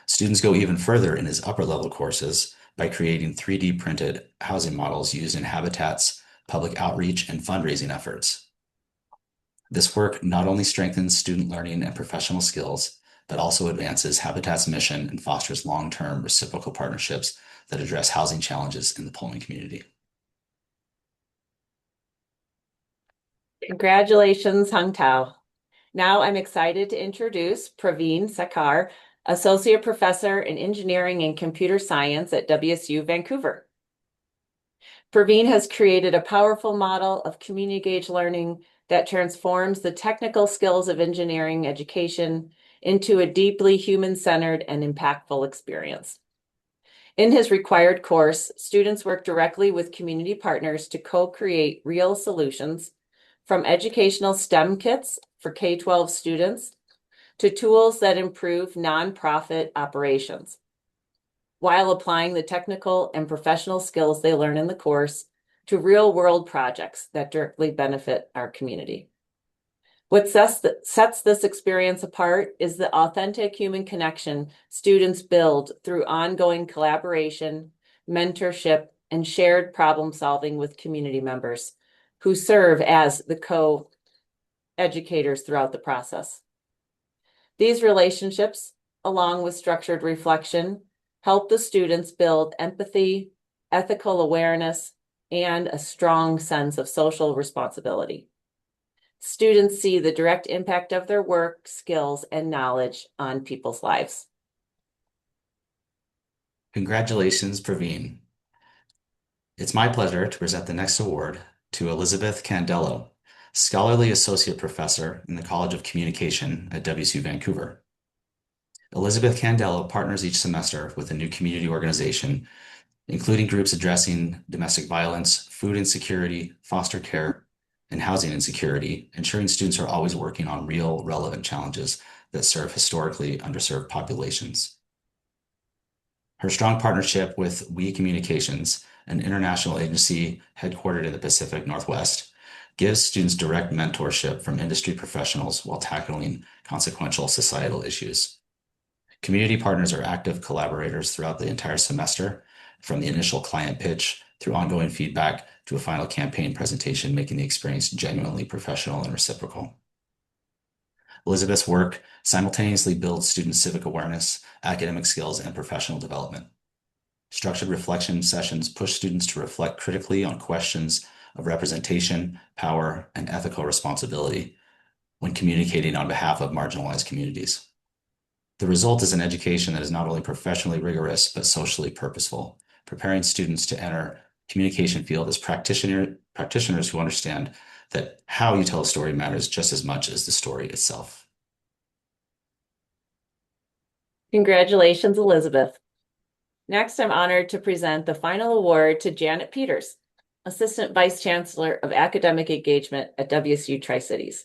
Students go even further in his upper level courses by creating 3D printed housing models used in habitats, public outreach, and fundraising efforts. This work not only strengthens student learning and professional skills, but also advances Habitat's mission and fosters long-term reciprocal partnerships that address housing challenges in the Pullman community. Congratulations, Hung Tao. Now I'm excited to introduce Praveen Sakar, Associate Professor in Engineering and Computer Science at WSU Vancouver. Praveen has created a powerful model of community-engaged learning that transforms the technical skills of engineering education into a deeply human-centered and impactful experience. In his required course, students work directly with community partners to co-create real solutions, from educational STEM kits for K-12 students to tools that improve nonprofit operations, while applying the technical and professional skills they learn in the course to real-world projects that directly benefit our community. What sets this experience apart is the authentic human connection students build through ongoing collaboration, mentorship, and shared problem solving with community members who serve as the co-educators throughout the process. These relationships, along with structured reflection, help the students build empathy, ethical awareness, and a strong sense of social responsibility. Students see the direct impact of their work, skills, and knowledge on people's lives. Congratulations, Praveen. It's my pleasure to present the next award to Elizabeth Candello, Scholarly Associate Professor in the College of Communication at WSU Vancouver. Elizabeth Candello partners each semester with a new community organization, including groups addressing domestic violence, food insecurity, foster care, and housing insecurity, ensuring students are always working on real, relevant challenges that serve historically underserved populations. Her strong partnership with We Communications, an international agency headquartered in the Pacific Northwest, gives students direct mentorship from industry professionals while tackling consequential societal issues. Community partners are active collaborators throughout the entire semester, from the initial client pitch through ongoing feedback to a final campaign presentation, making the experience genuinely professional and reciprocal. Elizabeth's work simultaneously builds student civic awareness, academic skills, and professional development. Structured reflection sessions push students to reflect critically on questions of representation, power, and ethical responsibility when communicating on behalf of marginalized communities. The result is an education that is not only professionally rigorous, but socially purposeful, preparing students to enter communication field as practitioners who understand that how you tell a story matters just as much as the story itself. Congratulations, Elizabeth. Next, I'm honored to present the final award to Janet Peters, Assistant Vice Chancellor of Academic Engagement at WSU Tri-Cities.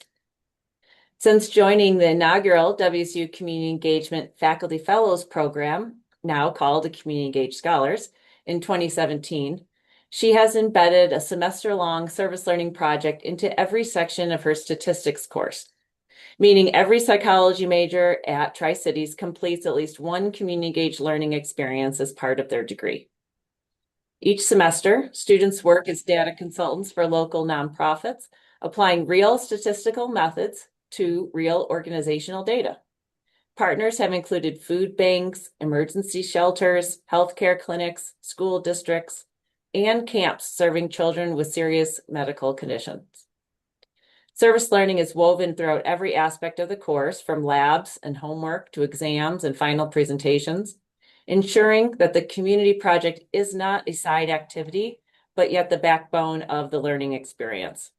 Since joining the inaugural WSU Community Engagement Faculty Fellows Program, now called the Community Engaged Scholars, in 2017, she has embedded a semester-long service learning project into every section of her statistics course, meaning every psychology major at Tri-Cities completes at least one community engaged learning experience as part of their degree. Each semester, students work as data consultants for local nonprofits, applying real statistical methods to real organizational data. Partners have included food banks, emergency shelters, healthcare clinics, school districts, and camps serving children with serious medical conditions. Service learning is woven throughout every aspect of the course, from labs and homework to exams and final presentations, ensuring that the community project is not a side activity, but yet the backbone of the learning experience.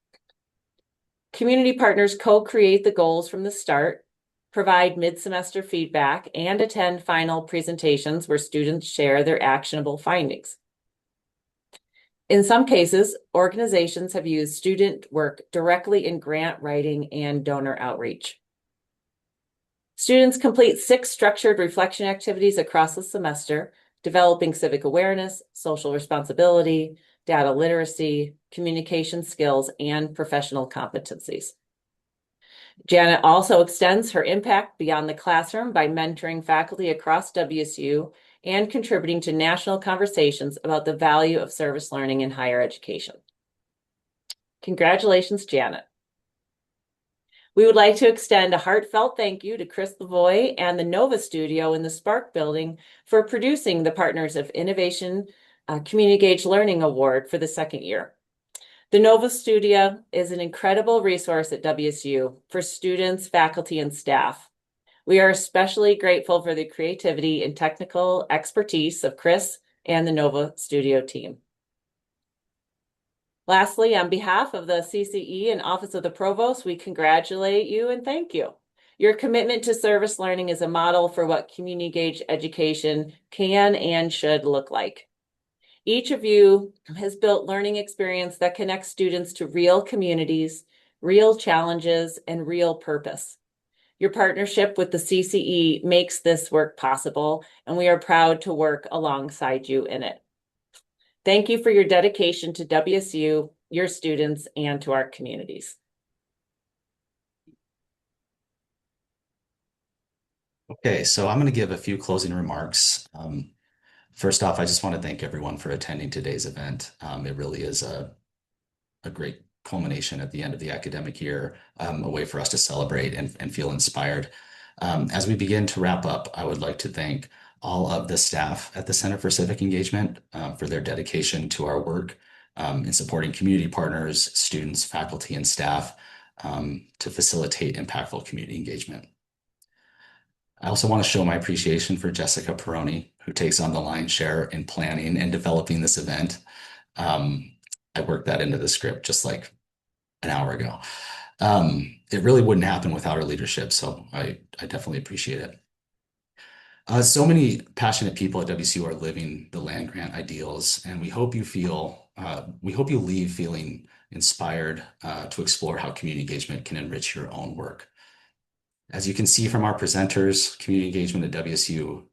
Community partners co-create the goals from the start, provide mid-semester feedback, and attend final presentations where students share their actionable findings. In some cases, organizations have used student work directly in grant writing and donor outreach. Students complete 6 structured reflection activities across the semester, developing civic awareness, social responsibility, data literacy, communication skills, and professional competencies. Janet also extends her impact beyond the classroom by mentoring faculty across WSU and contributing to national conversations about the value of service learning in higher education. Congratulations, Janet. We would like to extend a heartfelt thank you to Chris Lavoie and the Nova Studio in the Spark Building for producing the Partners of Innovation Community Engaged Learning Award for the 2nd year. The Nova Studio is an incredible resource at WSU for students, faculty, and staff. We are especially grateful for the creativity and technical expertise of Chris and the Nova Studio team. Lastly, on behalf of the CCE and Office of the Provost, we congratulate you and thank you. Your commitment to service learning is a model for what community-engaged education can and should look like. Each of you has built learning experience that connects students to real communities, real challenges, and real purpose. Your partnership with the CCE makes this work possible, and we are proud to work alongside you in it. Thank you for your dedication to WSU, your students, and to our communities. Okay, so I'm going to give a few closing remarks. First off, I just want to thank everyone for attending today's event. It really is a great culmination at the end of the academic year, a way for us to celebrate and feel inspired. As we begin to wrap up, I would like to thank all of the staff at the Center for Civic Engagement for their dedication to our work in supporting community partners, students, faculty, and staff to facilitate impactful community engagement. I also want to show my appreciation for Jessica Peroni, who takes on the lion's share in planning and developing this event. I worked that into the script just like an hour ago. It really wouldn't happen without her leadership, so I definitely appreciate it. So many passionate people at WSU are living the land grant ideals, and we hope you leave feeling inspired to explore how community engagement can enrich your own work. As you can see from our presenters, community engagement at WSU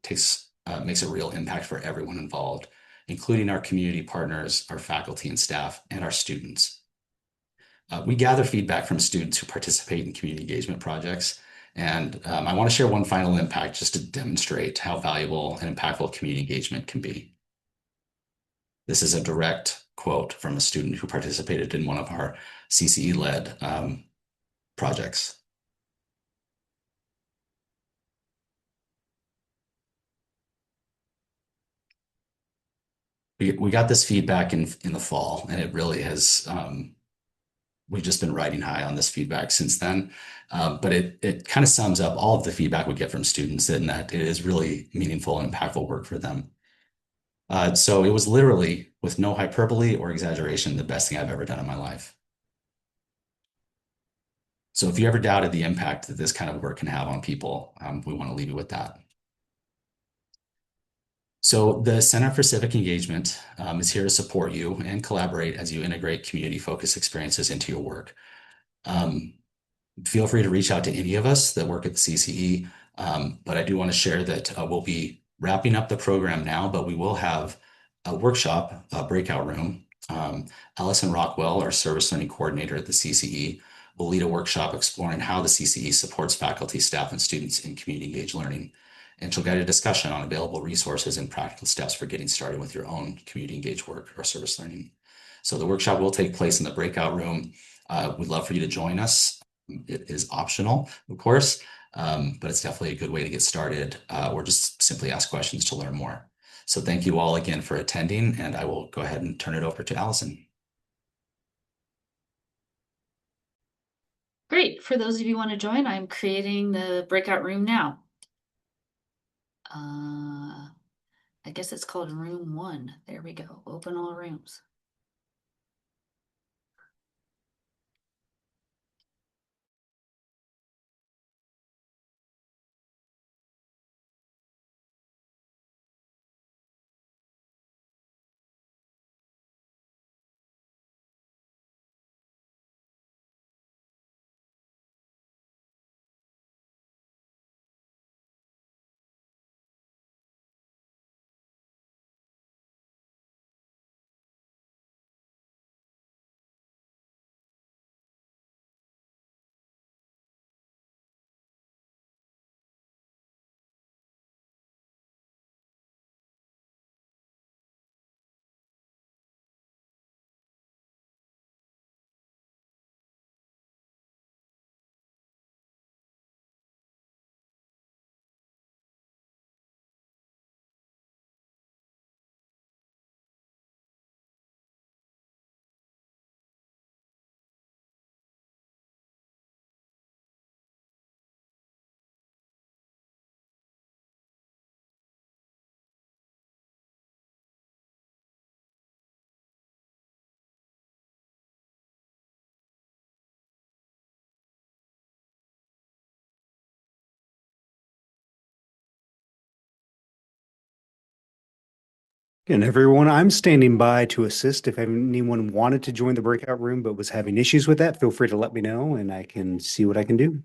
makes a real impact for everyone involved, including our community partners, our faculty and staff, and our students. We gather feedback from students who participate in community engagement projects, and I want to share one final impact just to demonstrate how valuable and impactful community engagement can be. This is a direct quote from a student who participated in one of our CCE-led projects. We got this feedback in the fall, and it really has, we've just been riding high on this feedback since then. But it kind of sums up all of the feedback we get from students in that it is really meaningful and impactful work for them. So it was literally, with no hyperbole or exaggeration, the best thing I've ever done in my life. So if you ever doubted the impact that this kind of work can have on people, we want to leave you with that. So the Center for Civic Engagement is here to support you and collaborate as you integrate community-focused experiences into your work. Feel free to reach out to any of us that work at the CCE, but I do want to share that we'll be wrapping up the program now, but we will have a workshop, a breakout room. Allison Rockwell, our service learning coordinator at the CCE, will lead a workshop exploring how the CCE supports faculty, staff, and students in community engaged learning. And she'll guide a discussion on available resources and practical steps for getting started with your own community engaged work or service learning. So the workshop will take place in the breakout room. We'd love for you to join us. It is optional, of course, but it's definitely a good way to get started or just simply ask questions to learn more. So thank you all again for attending, and I will go ahead and turn it over to Allison. Great. For those of you who want to join, I'm creating the breakout room now. I guess it's called room 1. There we go. Open all rooms. And everyone, I'm standing by to assist. If anyone wanted to join the breakout room but was having issues with that, feel free to let me know and I can see what I can do.